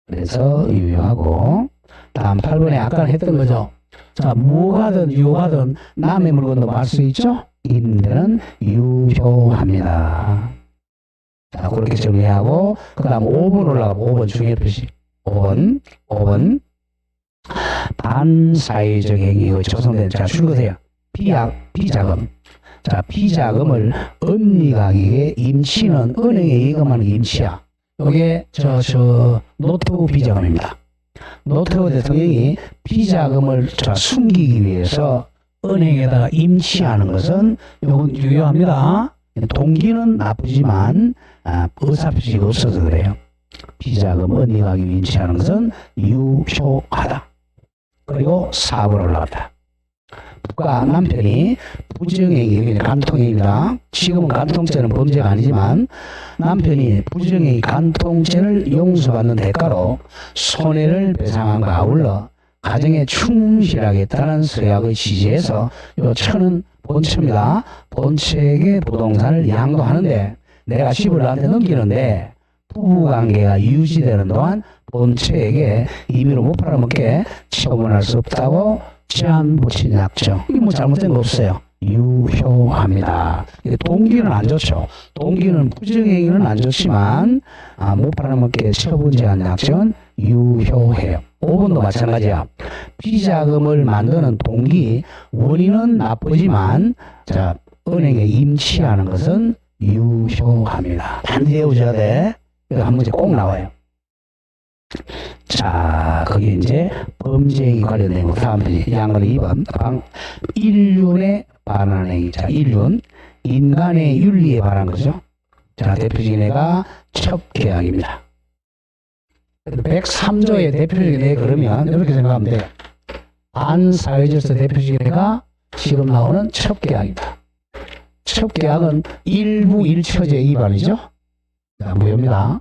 그래서 유효하고. 다음 8번에 아까 했던 거죠. 자, 무효하든 유효하든 남의 물건도 말 수 있죠? 임대는 유효합니다. 자, 그렇게 정리하고 그 다음 5번 올라가고 5번 중요 표시. 5번 반사회적 행위의 조성된 자 줄거세요. 비자금. 자, 비자금을 은닉하기에 임치는 은행에 예금하는 임치야. 이게 노태우 비자금입니다. 노태우 대통령이 비자금을 숨기기 위해서 은행에다가 임치하는 것은 이건 유효합니다. 동기는 나쁘지만 의사표시가 없어서 그래요. 비자금 은닉하기 위해 임치하는 것은 유효하다. 그리고 4번 올라갔다. 부가 남편이 부정행위, 간통행위입니다. 지금은 간통죄는 범죄가 아니지만 남편이 부정행위 간통죄를 용서받는 대가로 손해를 배상함과 아울러 가정에 충실하겠다는 서약의 취지에서 요 처는 본처입니다. 본처에게 부동산을 양도하는데 내가 집을 나한테 넘기는데 부부관계가 유지되는 동안 본처에게 임의로 못 팔아먹게 처분할 수 없다고 제한 붙인 약정. 이게 뭐 잘못된 거 없어요. 유효합니다. 동기는 안 좋죠. 동기는 부정행위는 안 좋지만 못 팔아먹게 처분 제한 약정은 유효해요. 5번도 마찬가지야. 비자금을 만드는 동기 원인은 나쁘지만 자, 은행에 임치하는 것은 유효합니다. 단지 외우셔야 돼. 이거 한 문제 꼭 나와요. 자, 거기 이제 범죄행위 관련된 거 다음 편이 양은 2번 인륜에 반하는 행위. 자, 인륜 인간의 윤리에 반한 거죠. 자, 대표적인 애가 첩계약입니다. 103조의 대표적인 애 그러면 이렇게 생각하면 돼요. 반사회질서 대표적인 애가 지금 나오는 첩계약입니다. 첩계약은 일부 일처제 위반이죠. 자, 무효입니다.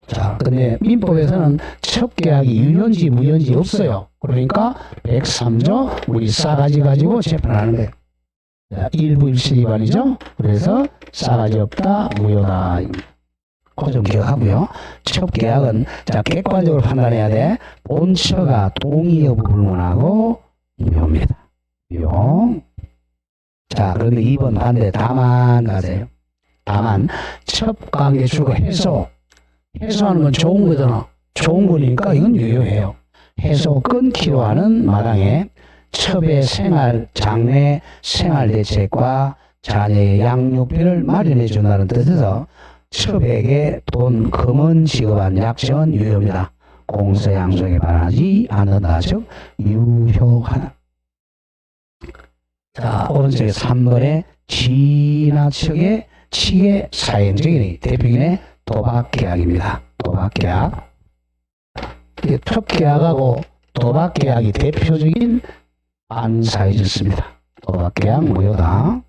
자, 근데 민법에서는 첩계약이 유효인지 무효인지 없어요. 그러니까 103조 우리 싸가지 가지고 재판하는 거예요. 자, 일부 일치 위반이죠. 그래서 싸가지 없다, 무효다. 그 점 기억하고요. 첩계약은 자, 객관적으로 판단해야 돼. 본처가 동의 여부 불문하고 무효입니다. 무효. 자, 그런데 2번 반대 다만 가세요. 다만 첩관계 주거 해소. 해소하는 건 좋은 거잖아. 좋은 거니까 이건 유효해요. 해소 끊기로 하는 마당에 첩의 장래 생활대책과 자녀의 양육비를 마련해 준다는 뜻에서 첩에게 돈 금은 지급한 약정은 유효입니다. 공서양속에 반하지 않는다. 즉 유효하다. 자, 오른쪽에 3번에 지나치게 치계 사행적인 대표인의 도박계약입니다. 도박계약. 첩계약하고 도박계약이 대표적인 반사회질서입니다. 도박계약 무효다.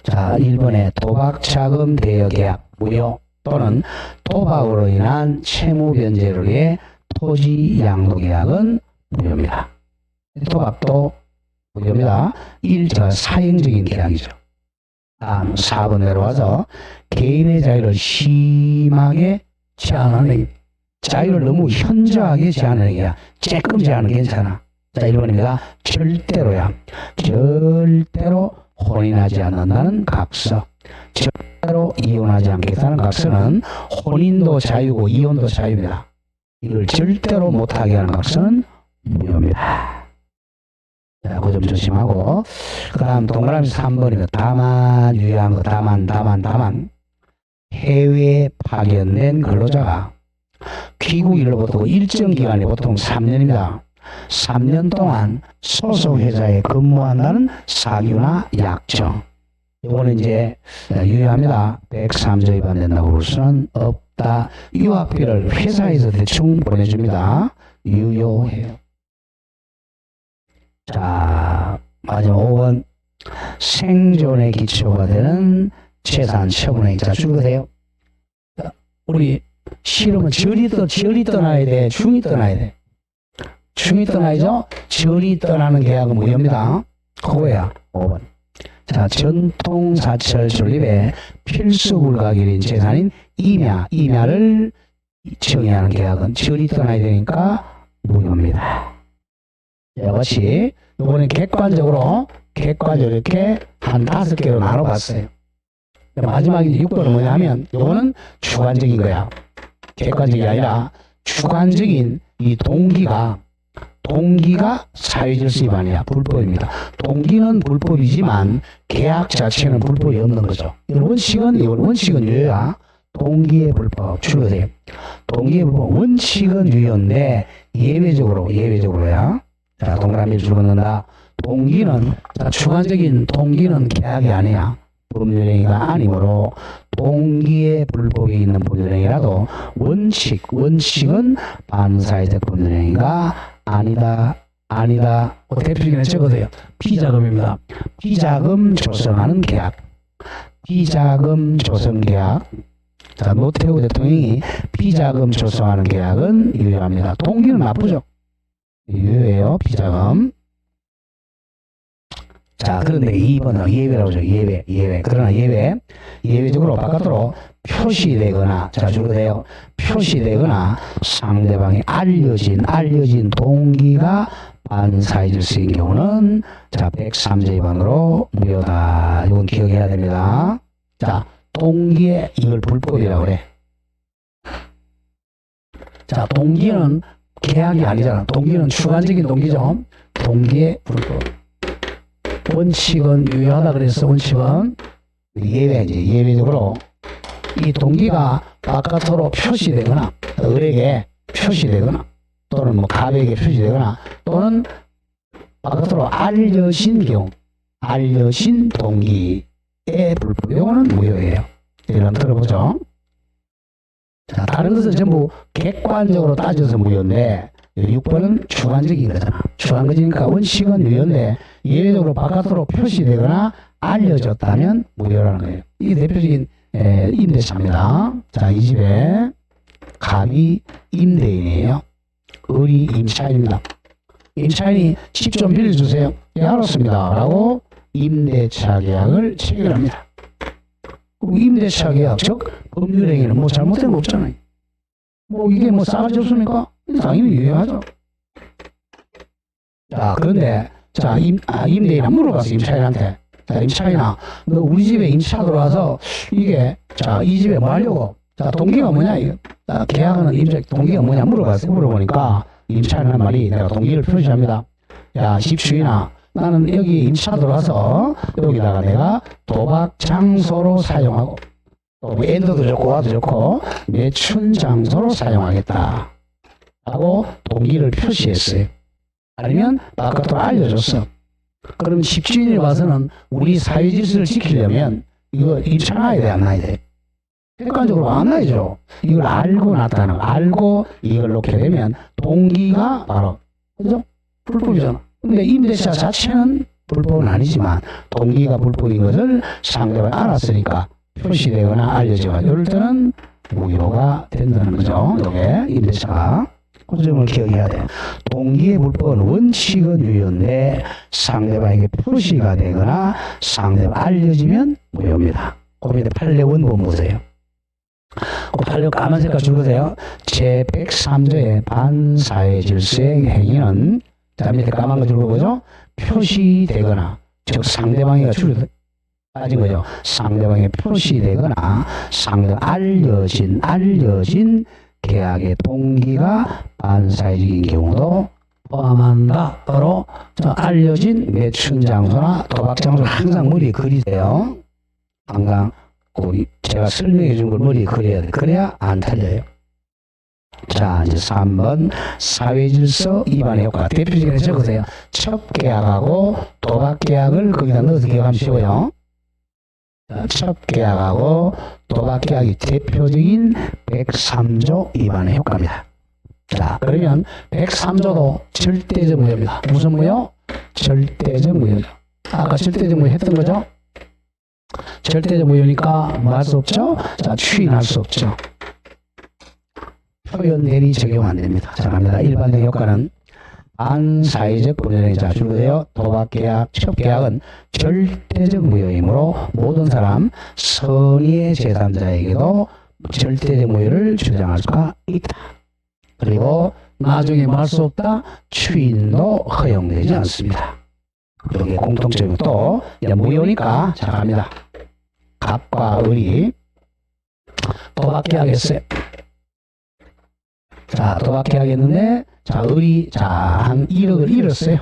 자, 1번에 도박자금 대여계약 무효 또는 도박으로 인한 채무변제를 위해 토지 양도계약은 무효입니다. 도박도 무효입니다. 1차 사행적인 계약이죠. 다음 4번 내려와서 개인의 자유를 심하게 제한하는 자유를 너무 현저하게 제한하는 게야. 조금 제한은 괜찮아. 자, 1번입니다. 절대로야. 절대로 혼인하지 않는다는 각서. 절대로 이혼하지 않겠다는 각서는 혼인도 자유고 이혼도 자유입니다. 이걸 절대로 못하게 하는 각서는 무효입니다. 자, 그 점 조심하고. 그 다음 동그라미 3번이면 다만 유의한 거 다만 해외에 파견된 근로자가 귀국 일로부터 일정 기간이 보통 3년입니다. 3년 동안 소속 회사에 근무한다는 사규나 약정. 이거는 이제 유효합니다. 103조 위반된다고 볼 수는 없다. 유학비를 회사에서 대충 보내줍니다. 유효해요. 자, 마지막 5번. 생존의 기초가 되는 재산 처분에 자 주거세요. 우리 실험은 절이 떠나야 돼, 중이 떠나야 돼. 중이 떠나야죠. 절이 떠나는 계약은 무효입니다. 그거야 5번. 자, 전통사철 존립의 필수 불가결인 재산인 임야를 정의하는 계약은 절이 떠나야 되니까 무효입니다. 자, 같이 이번엔 객관적으로 이렇게 한 5개로 나눠봤어요. 마지막에 6번은 뭐냐 하면 이거는 주관적인 거야. 객관적이 아니라 주관적인 이 동기가 사유질서 위반이야. 불법입니다. 동기는 불법이지만 계약 자체는 불법이 없는 거죠. 원칙은 유효야. 동기의 불법 줄여세요. 동기의 불법 원칙은 유효인데 예외적으로야. 자, 동그라미를 줄여넣는다. 동기는 주관적인 동기는 계약이 아니야. 법률행위가 아니므로 동기의 불법이 있는 법률행위라도 원칙은 반사회적 법률행위가 아니다. 대표적인 적어도요. 비자금입니다. 비자금 조성하는 계약. 비자금 조성 계약. 자, 노태우 대통령이 비자금 조성하는 계약은 유효합니다. 동기는 나쁘죠. 유효해요. 비자금. 자, 그런데 2번은 예외라고 하죠. 예외. 그러나 예외적으로 바깥으로 표시되거나, 자, 줄여세요. 표시되거나 상대방이 알려진 동기가 반사회질서인 경우는, 자, 103조 위반으로 무효다. 이건 기억해야 됩니다. 자, 동기에 이걸 불법이라고 그래. 자, 동기는 계약이 아니잖아. 동기는 주관적인 동기죠. 동기의 불법. 원칙은 유효하다 그래서 원칙은 예외적으로 이 동기가 바깥으로 표시되거나 을에게 표시되거나 또는 뭐 갑에게 표시되거나 또는 바깥으로 알려진 동기의 불법. 이거는 무효예요. 이걸 한번 들어보죠. 자, 다른 것은 전부 객관적으로 따져서 무효인데 6번은 주관적인 거잖아. 주관적이니까 원칙은 유효인데 예외적으로 바깥으로 표시되거나 알려졌다면 무효라는 거예요. 이게 대표적인 임대차입니다. 자, 이 집에 갑이 임대인이에요. 을이 임차인입니다. 임차인이 집 좀 빌려주세요. 예, 알았습니다. 라고 임대차 계약을 체결합니다. 임대차 계약, 즉 법률행위는 뭐 잘못된 거 없잖아요. 뭐 이게 뭐 싸가지 없습니까? 당연히 유효하죠. 자, 그런데 자, 임대인이 물어봤어. 임차인한테. 자, 임차인아, 너 우리 집에 임차 들어와서 이게 자, 이 집에 뭐 하려고? 자, 동기가 뭐냐? 이거. 자, 계약하는 임차 동기가 뭐냐 물어봤어요. 물어보니까 임차인은 한 말이 내가 동기를 표시합니다. 야, 집주인아, 나는 여기 임차 들어와서 여기다가 내가 도박 장소로 사용하고 또 엔더도 좋고 와도 좋고 매춘 장소로 사용하겠다 라고 동기를 표시했어요. 아니면 바깥으로 알려줬어. 그럼 집주인이 와서는 우리 사회 질서를 지키려면 이거 입찰해야 돼, 안 나야 돼? 객관적으로 안 나야죠. 이걸 알고 나타나는 거. 알고 이걸 놓게 되면 동기가 바로, 그죠? 불법이잖아. 근데 임대차 자체는 불법은 아니지만 동기가 불법인 것을 상대방이 알았으니까 표시되거나 알려지거나 이럴 때는 무효가 된다는 거죠. 이게 임대차가. 그 점을 기억해야 돼요. 동기의 불법은 원칙은 유효인데 상대방에게 표시가 되거나 상대방 알려지면 무효입니다. 그 밑에 판례 원본 보세요. 그 판례 까만 색깔 줄거세요. 제103조의 반사회 질서의 행위는 자 밑에 까만 거 줄거보죠. 표시되거나 즉 상대방에게 빠진 거죠. 상대방에 표시되거나 알려진 계약의 동기가 반사회적인 경우도 포함한다. 바로 알려진 매춘 장소나 도박 장소 항상 머리에 그리세요. 항상 제가 설명해 준 걸 머리에 그려야 돼. 그래야 안 틀려요. 자, 이제 3번 사회질서 위반의 효과. 대표적으로 적으세요. 첩계약하고 도박계약을 거기다 넣어서 기억하면 쉬워요. 자, 첩계약하고 도박계약이 대표적인 103조 위반의 효과입니다. 자, 그러면 103조도 절대적 무효입니다. 무슨 무효? 절대적 무효죠. 아까 절대적 무효 했던 거죠? 절대적 무효니까 뭐 할 수 없죠? 자, 추인할 수 없죠. 표현 대리 적용 안 됩니다. 자, 갑니다. 일반적 효과는 반사회적 범죄자 주로되어 도박계약, 첩계약은 절대적 무효이므로 모든 사람 선의의 제3자에게도 절대적 무효를 주장할 수가 있다. 그리고 나중에 말 수 없다. 추인도 허용되지 않습니다. 여기 공통점이 또 무효니까 자 갑니다. 갑과 을이 도박계약했어요. 자, 도박계약했는데 자, 을이 한 1억을 잃었어요.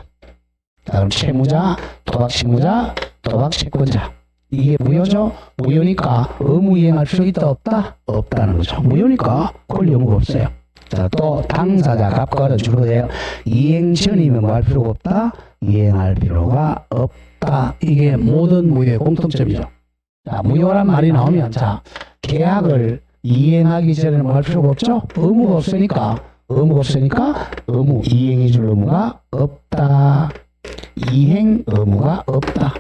자, 그럼 채무자, 도박채무자, 도박채권자. 이게 무효죠? 무효니까 의무 이행할 필요 있다 없다? 없다는 거죠. 무효니까 권리 의무가 없어요. 자, 또 당사자 갑과 을은 주로 돼요. 이행 전이면 뭐 할 필요가 없다? 이행할 필요가 없다. 이게 모든 무효의 공통점이죠. 자, 무효란 말이 나오면 자, 계약을 이행하기 전에는 뭐 할 필요가 없죠? 의무가 없으니까 의무 이행해 줄 의무가 없다. 이행 의무가 없다.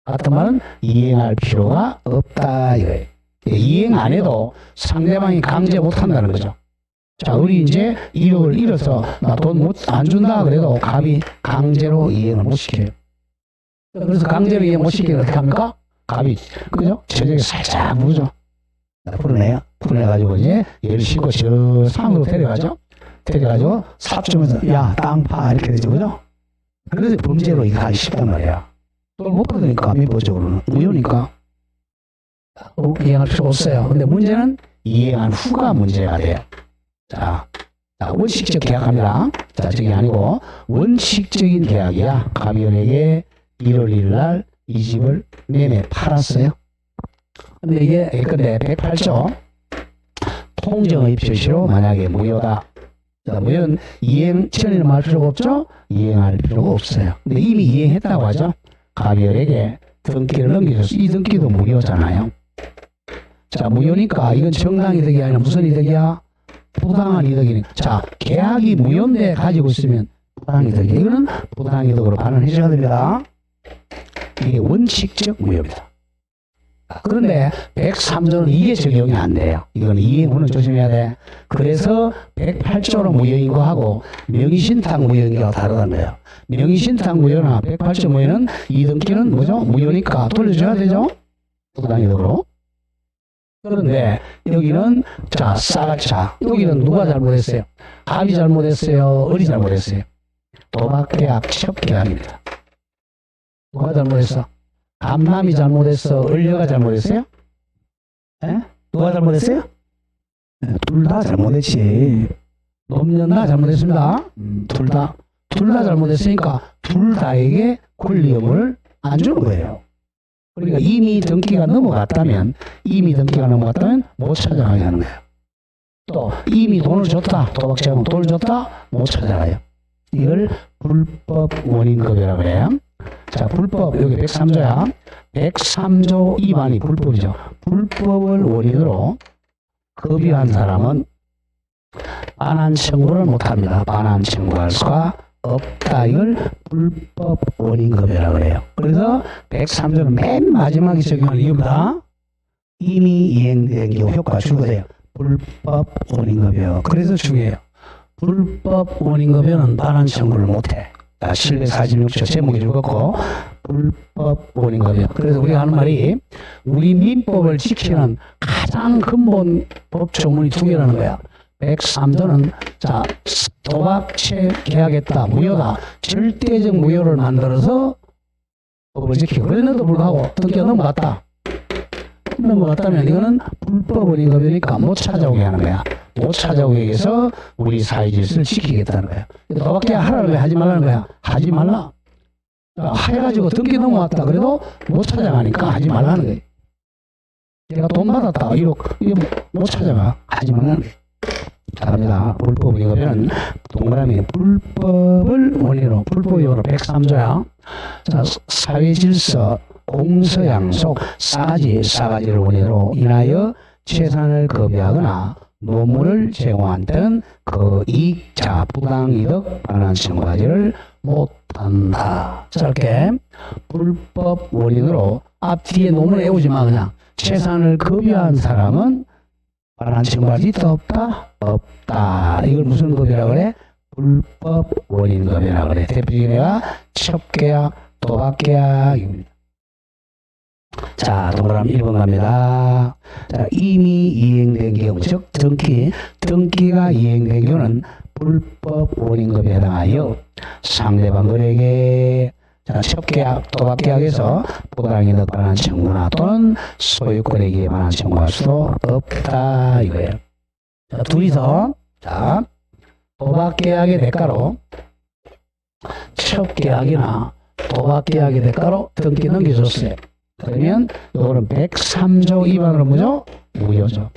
같은 말은 이행할 필요가 없다 이거예요. 이행 안 해도 상대방이 강제 못 한다는 거죠. 자, 우리 이제 1억을 잃어서 나 돈 안 준다 그래도 갑이 강제로 이행을 못 시켜요. 그래서 강제로 이행 못 시키면 어떻게 합니까? 갑이 그죠? 저녁에 살짝 무죠. 풀어내요. 풀어내가지고 이제 얘를 싣고 저 산으로 데려가죠. 데려가지고 삽주면서 야 땅 파 이렇게 되죠, 그죠? 그래서 범죄로 이거 하기 쉽단 말이야. 돈 못 받으니까 민법적으로는 무효니까 이행할 필요 없어요. 근데 문제는 이행한 후가 문제가 돼요. 자, 원칙적 계약합니다. 자, 저게 아니고 원칙적인 계약이야. 갑이에게 1월 1일 날 이 집을 매매 팔았어요. 근데 이게 예컨대 108조 통정의 표시로 만약에 무효다. 자, 무효는 이행 전에는 말 필요가 없죠? 이행할 필요가 없어요. 근데 이미 이행했다고 하죠. 갑이에게 등기를 넘겨줬어. 이 등기도 무효잖아요. 자, 무효니까 이건 정당 이득이 아니라 무슨 이득이야? 부당한 이득이니까. 자, 계약이 무효인데 가지고 있으면 부당이득이에요. 이거는 부당이득으로 반환해 줘야 됩니다. 이게 원칙적 무효입니다. 그런데 103조는 이게 적용이 안 돼요. 이건 이행후는 조심해야 돼. 그래서 108조로 무효인 거하고 명의신탁 무효인 거하고 다르다는 거예요. 명의신탁 무효나 108조 무효는 이 등기는 뭐죠? 무효니까 돌려줘야 되죠? 부당이득으로. 그런데 여기는 자, 싸가차. 여기는 누가 잘못했어요? 갑이 잘못했어요? 을이 잘못했어요? 도박계약, 첩계약입니다. 누가 잘못했어? 감남이 잘못했어? 을녀가 잘못했어요? 에? 누가 잘못했어요? 둘 다 잘못했지. 놈년 다 잘못했습니다. 둘 다 잘못했으니까 둘 다에게 권리 의무를 안 주는 거예요. 그러니까 이미 등기가 넘어갔다면 못 찾아가게 하는 거예요. 또 이미 돈을 줬다. 도박자금 돈을 줬다. 못 찾아가요. 이걸 불법 원인급여라고 해요. 자, 불법 여기 103조야. 103조 위반이 불법이죠. 불법을 원인으로 급여한 사람은 반환 청구를 못합니다. 반환 청구할 수가 없다. 이걸 불법 원인급여라고 해요. 그래서 103조는 맨 마지막에 적용하는 이유입니다. 이미 이행된 경우 효과가 줄어들어요. 불법 원인급여. 그래서 중요해요. 불법 원인급여는 반환 청구를 못해. 746조 제목이 죽었고 불법 원인급여. 그래서 우리가 하는 말이 우리 민법을 지키는 가장 근본 법 조문이 두 개라는 거야. 103조는 자, 도박채 계약했다. 무효다. 절대적 무효를 만들어서 법을 지키고 그랬는데도 불구하고 등기가 넘어갔다. 넘어갔다면 이거는 불법 원인급여니까 못 찾아오게 하는 거야. 못 찾아오게 해서 우리 사회 질서를 지키겠다는 거야. 너밖에 하라는 거야. 하지 말라는 거야. 하지 말라. 해가지고 등기 넘어왔다. 그래도 못 찾아가니까 하지 말라는 거야. 내가 돈 받았다. 이거 못 찾아가. 하지 말라는 거야. 자, 갑니다. 불법 원인급여는 동그라미 불법을 원인으로 불법이로 103조야. 자, 사회 질서 공서양속 싸가지를 원인으로 인하여 재산을 급여하거나 노무를 제공한 때는 그 이익자 부당이득 반환 청구하지를 못한다. 짧게 불법 원인으로 앞 뒤에 노무를 외우지 마. 그냥 재산을 급여한 사람은 반환 청구하지 없다? 없다. 이걸 무슨 급여라 그래? 불법 원인 급여라 그래. 대표적인 애가 첩계약, 도박계약입니다. 자, 동그라미 1번 갑니다. 자, 이미 이행된 경우, 즉 등기가 이행된 경우는 불법 원인급여에 해당하여 상대방 을에게 자, 첩계약, 도박계약에서 부당이득 반환 청구나 또는 소유권에게 반환 청구할 수도 없다 이거예요. 자, 둘이서 자, 도박계약의 대가로 첩계약이나 도박계약의 대가로 등기 넘겨줬어요. 그러면 이거는 103조 위반으로 뭐죠? 무효죠.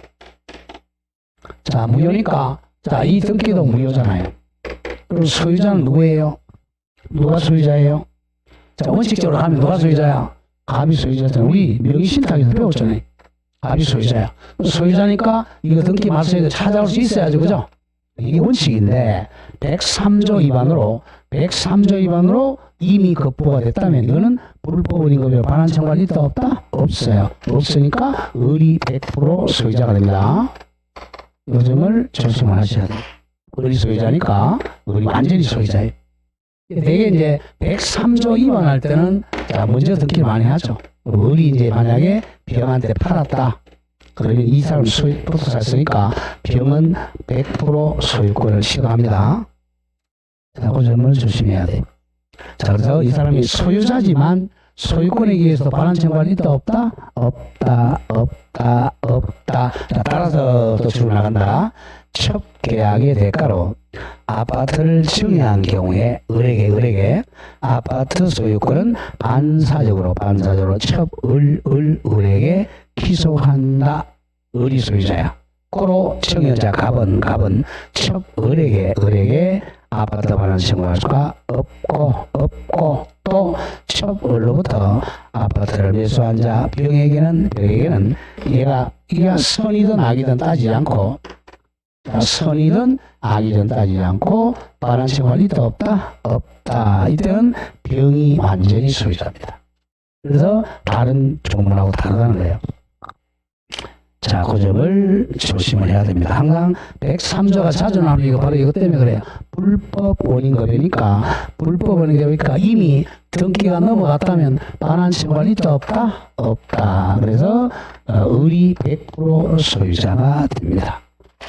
자, 무효니까 자, 이 등기도 무효잖아요. 그럼 소유자는 누구예요? 누가 소유자예요? 자, 원칙적으로 하면 누가 소유자야? 갑이 소유자잖아요. 우리 명의신탁에서 배웠잖아요. 갑이 소유자야. 소유자니까 이거 등기 말소에도 찾아올 수 있어야죠. 그죠? 이게 원칙인데 103조 위반으로 이미 급부가 됐다면 이거는 불법 원인급여 반환 청구할 있다 없다? 없어요. 없으니까 의리 100% 소유자가 됩니다. 이 점을 조심을 하셔야 돼요. 의리 소유자니까 의리 완전히 소유자예요. 되게 이제 103조 위반할 때는 자, 먼저 등기를 많이 하죠. 의리 이제 만약에 병한테 팔았다. 그러면 이 사람 소유부터 샀으니까 병은 100% 소유권을 취득합니다. 자, 그 점을 조심해야 돼. 자, 그래서 이 사람이 소유자지만 소유권에 의해서 반환 청구할 있다 없다? 없다. 자, 따라서 또 줄을 나간다. 첩계약의 대가로 아파트를 증여한 경우에 을에게 아파트 소유권은 반사적으로 을에게 기소한다. 을이 소유자야. 고로 증여자 갑은 첩을에게 아파트 반환 청구할 수가 없고 또 첩을로부터 아파트를 매수한 자 병에게는 얘가 선이든 악이든 따지지 않고 선이든 악이든 따지지 않고 반환 청구할 있다 없다. 이때는 병이 완전히 소유자입니다. 그래서 다른 조문하고 다르다는 거예요. 자, 그 점을 조심을 해야 됩니다. 항상 103조가 자주 나오는 이유가 바로 이것 때문에 그래요. 불법 원인급여니까 이미 등기가 넘어갔다면 반환 청구할 있다 없다. 그래서 을이 100% 소유자가 됩니다.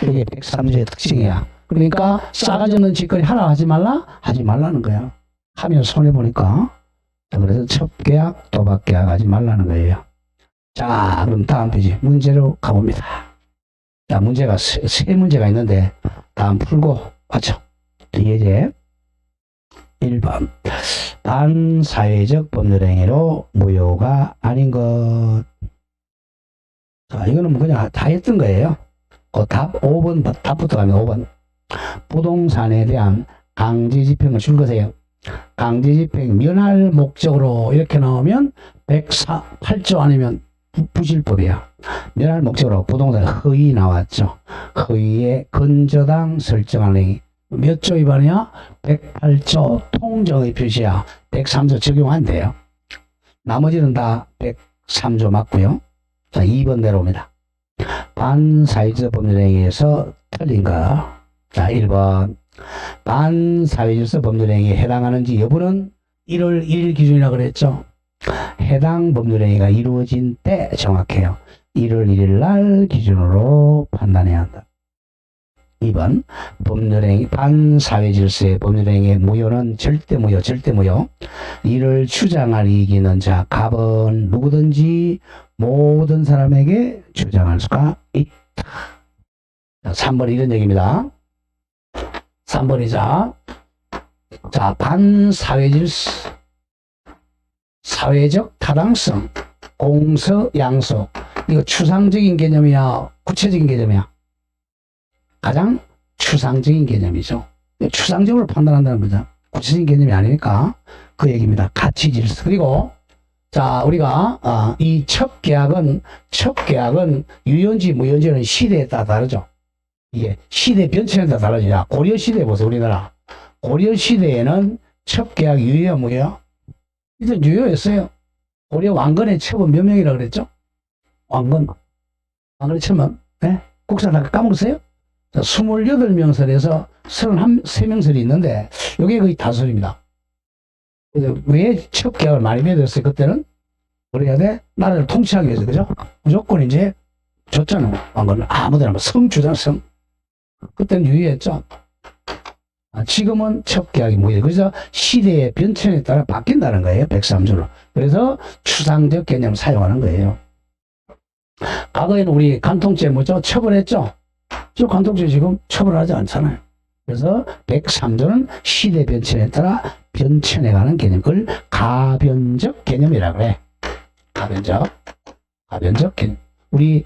이게 103조의 특징이야. 그러니까 싸가지 없는 짓거리 하라 하지 말라는 거야. 하면 손해보니까. 그래서 첩계약, 도박계약 하지 말라는 거예요. 자, 그럼 다음 페이지 문제로 가봅니다. 자, 문제가 세 문제가 있는데 다음 풀고 맞죠? 예제 1번 반사회적 법률행위로 무효가 아닌 것. 자, 이거는 그냥 다 했던 거예요. 답 5번 답부터 가면 5번 부동산에 대한 강제집행을 줄 것이에요. 강제집행 면할 목적으로 이렇게 나오면 108조 아니면 부실법이야. 면할 목적으로 부동산 허위 나왔죠. 허위의 근저당 설정한 행위. 몇 조 위반이야? 108조 통정의 표시야. 103조 적용한대요. 나머지는 다 103조 맞고요. 자, 2번 내려옵니다. 반사회적 법률행위에서 틀린 거. 자, 1번 반사회적 법률행위에 해당하는지 여부는 1월 1일 기준이라 그랬죠. 해당 법률행위가 이루어진 때 정확해요. 1월 1일 날 기준으로 판단해야 한다. 2번 법률행위 반사회질서의 법률행위의 무효는 절대무효 절대무효. 이를 주장할 이기는 자 갑은 누구든지 모든 사람에게 주장할 수가 있다. 자, 3번 이런 얘기입니다. 3번이자 자 반사회질서 사회적 타당성 공서 양속 이거 추상적인 개념이야 구체적인 개념이야? 가장 추상적인 개념이죠. 추상적으로 판단한다는 거죠. 구체적인 개념이 아니니까 그 얘기입니다. 가치 질서. 그리고 자 우리가 이 첫 계약은 유연지 무연지는 시대에 따라 다르죠. 이게 시대 변천에 따라 다르죠. 고려 시대 보세요. 우리나라 고려 시대에는 첫 계약 유효야 무효야? 일단 유효였어요. 고려 왕건의 첩은 몇 명이라고 그랬죠? 왕건의 첩은 네? 국사 다 까먹었어요? 28명설에서 33명설이 있는데 이게 거의 다설입니다. 왜 첫 계약을 많이 맺었어요? 그때는 그래야 돼? 나라를 통치하기 위해서 그죠? 무조건 이제 줬잖아요. 왕건을 아무데나 성 주잖아 성. 그때는 유효했죠. 지금은 첫 계약이 무효. 그래서 시대의 변천에 따라 바뀐다는 거예요. 103조로. 그래서 추상적 개념을 사용하는 거예요. 과거에는 우리 간통죄 뭐죠? 처벌했죠? 저 간통죄 지금 처벌하지 않잖아요. 그래서 103조는 시대 변천에 따라 변천해가는 개념을 가변적 개념이라고 해. 가변적 개념. 우리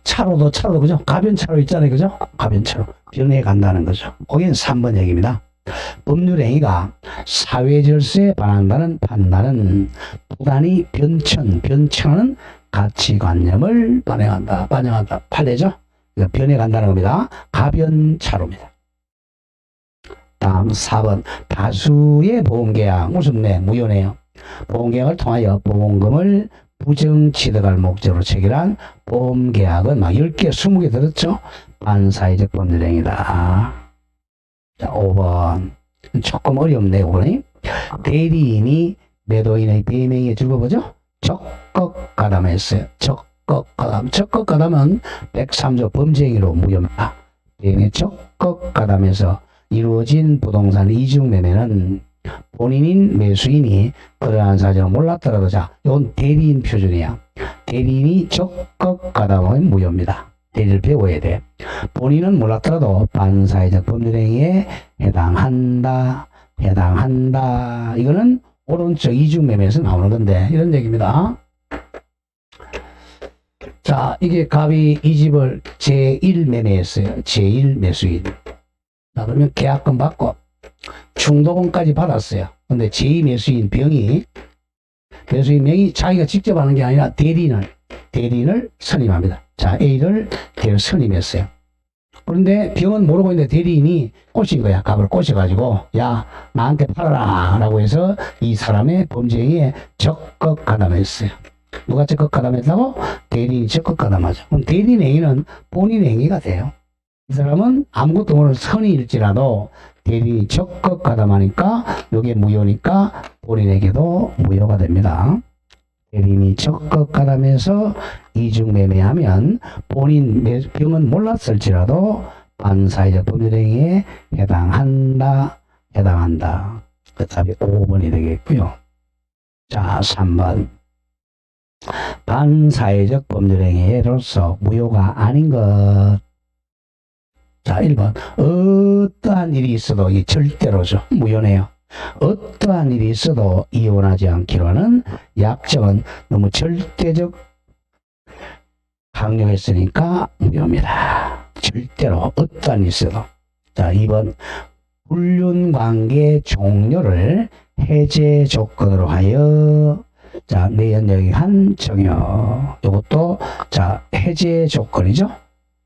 차로도 그죠? 가변차로 있잖아요. 그죠? 가변차로 변해 간다는 거죠. 거기는 3번 얘기입니다. 법률행위가 사회질서에 반한다는 판단은 부단히 변천하는 가치관념을 반영한다. 판례죠? 변해 간다는 겁니다. 가변차로입니다. 다음 4번 다수의 보험계약 무슨네 무효네요. 보험계약을 통하여 보험금을 부정취득할 목적으로 체결한 보험계약은 막 10개, 20개 들었죠? 반사회적 법률행위다. 자, 5번. 조금 어렵네, 이거는. 대리인이 매도인의 배명에 즐거보죠? 적극가담했어요. 적극가담은 103조 범죄행위로 무효입니다. 배명에 적극가담해서 이루어진 부동산 이중매매는 본인인 매수인이 그러한 사정을 몰랐더라도 자, 이건 대리인 표준이야. 대리인이 적극가담하면 무효입니다. 대리를 배워야 돼. 본인은 몰랐더라도 반사회적 법률행위에 해당한다. 이거는 오른쪽 이중매매에서 나오는 건데 이런 얘기입니다. 자, 이게 갑이 이 집을 제1매매했어요. 제1매수인. 자, 그러면 계약금 받고 중도금까지 받았어요. 근데 제2매수인 매수인 명이 자기가 직접 하는 게 아니라 대리인을 선임합니다. 자, A를 대리를 선임했어요. 그런데 병은 모르고 있는데 대리인이 꼬신 거야. 갑을 꼬셔가지고 야 나한테 팔아라 라고 해서 이 사람의 범죄행위에 적극 가담했어요. 누가 적극 가담했다고? 대리인이 적극 가담하죠. 그럼 대리인 행위는 본인 행위가 돼요. 이 사람은 아무것도 모르는 선의일지라도 대리인이 적극 가담하니까 이게 무효니까 본인에게도 무효가 됩니다. 대리인이 적극 가담해서 이중매매하면 본인 병은 몰랐을지라도 반사회적 법률행위에 해당한다. 그 답이 5번이 되겠고요. 자, 3번. 반사회적 법률행위로서 무효가 아닌 것. 자, 1번. 어떠한 일이 있어도 이 절대로죠. 무효네요. 어떠한 일이 있어도 이혼하지 않기로 하는 약정은 너무 절대적 강요했으니까 무효입니다. 절대로 어떠한 일이 있어도. 자, 2번. 불륜관계 종료를 해제 조건으로 하여 자, 내연역한 정여. 이것도 자, 해제 조건이죠.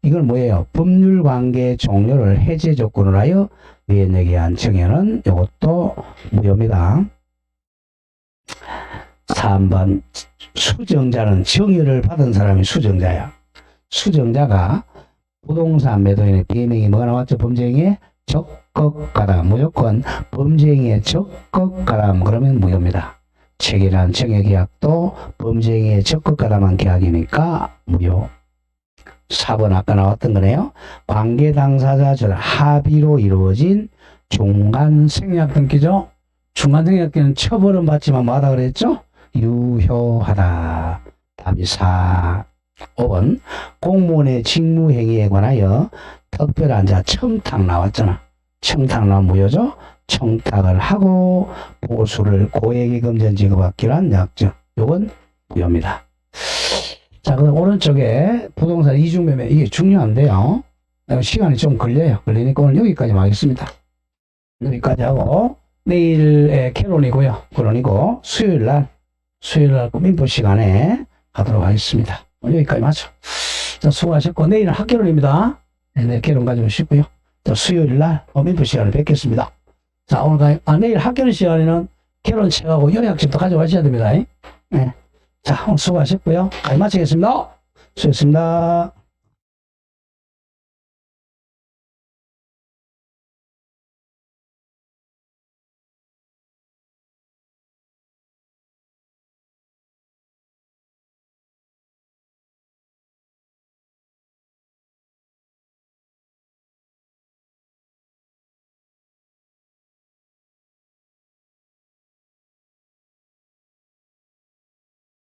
이건 뭐예요? 법률관계 종료를 해제 조건으로 하여 내연역에 한 정여는 이것도 무효입니다. 3번. 수정자는 정여를 받은 사람이 수정자야. 수정자가 부동산 매도인의 배명이 뭐가 나왔죠? 범죄행위에 적극가담. 무조건 범죄행위에 적극가담 그러면 무효입니다. 체결한 정여계약도 범죄행위에 적극가담한 계약이니까 무효. 4번 아까 나왔던 거네요. 관계 당사자 전 합의로 이루어진 중간 생략 등기죠. 중간 생략기는 처벌은 받지만 뭐하다 그랬죠? 유효하다. 답이 4. 5번 공무원의 직무행위에 관하여 특별한 자 청탁 나왔잖아. 청탁 나온 무효죠? 청탁을 하고 보수를 고액예금전 지급받기로 한 약정. 요건 무효입니다. 자, 그럼 오른쪽에 부동산 이중매매 이게 중요한데요. 시간이 좀 걸리니까 오늘 여기까지만 하겠습니다. 여기까지 하고 내일의 개론이고요. 개론이고 수요일날 민포 시간에 하도록 하겠습니다. 여기까지 맞죠? 자, 수고하셨고 내일은 학개론입니다. 네, 내일 개론 가지고 오시고요. 자, 수요일날 민포 시간에 뵙겠습니다. 자, 오늘 내일 학개론 시간에는 개론 책하고 요약집도 가져가셔야 됩니다. 네. 자, 오늘 수고하셨고요. 마치겠습니다. 수고했습니다.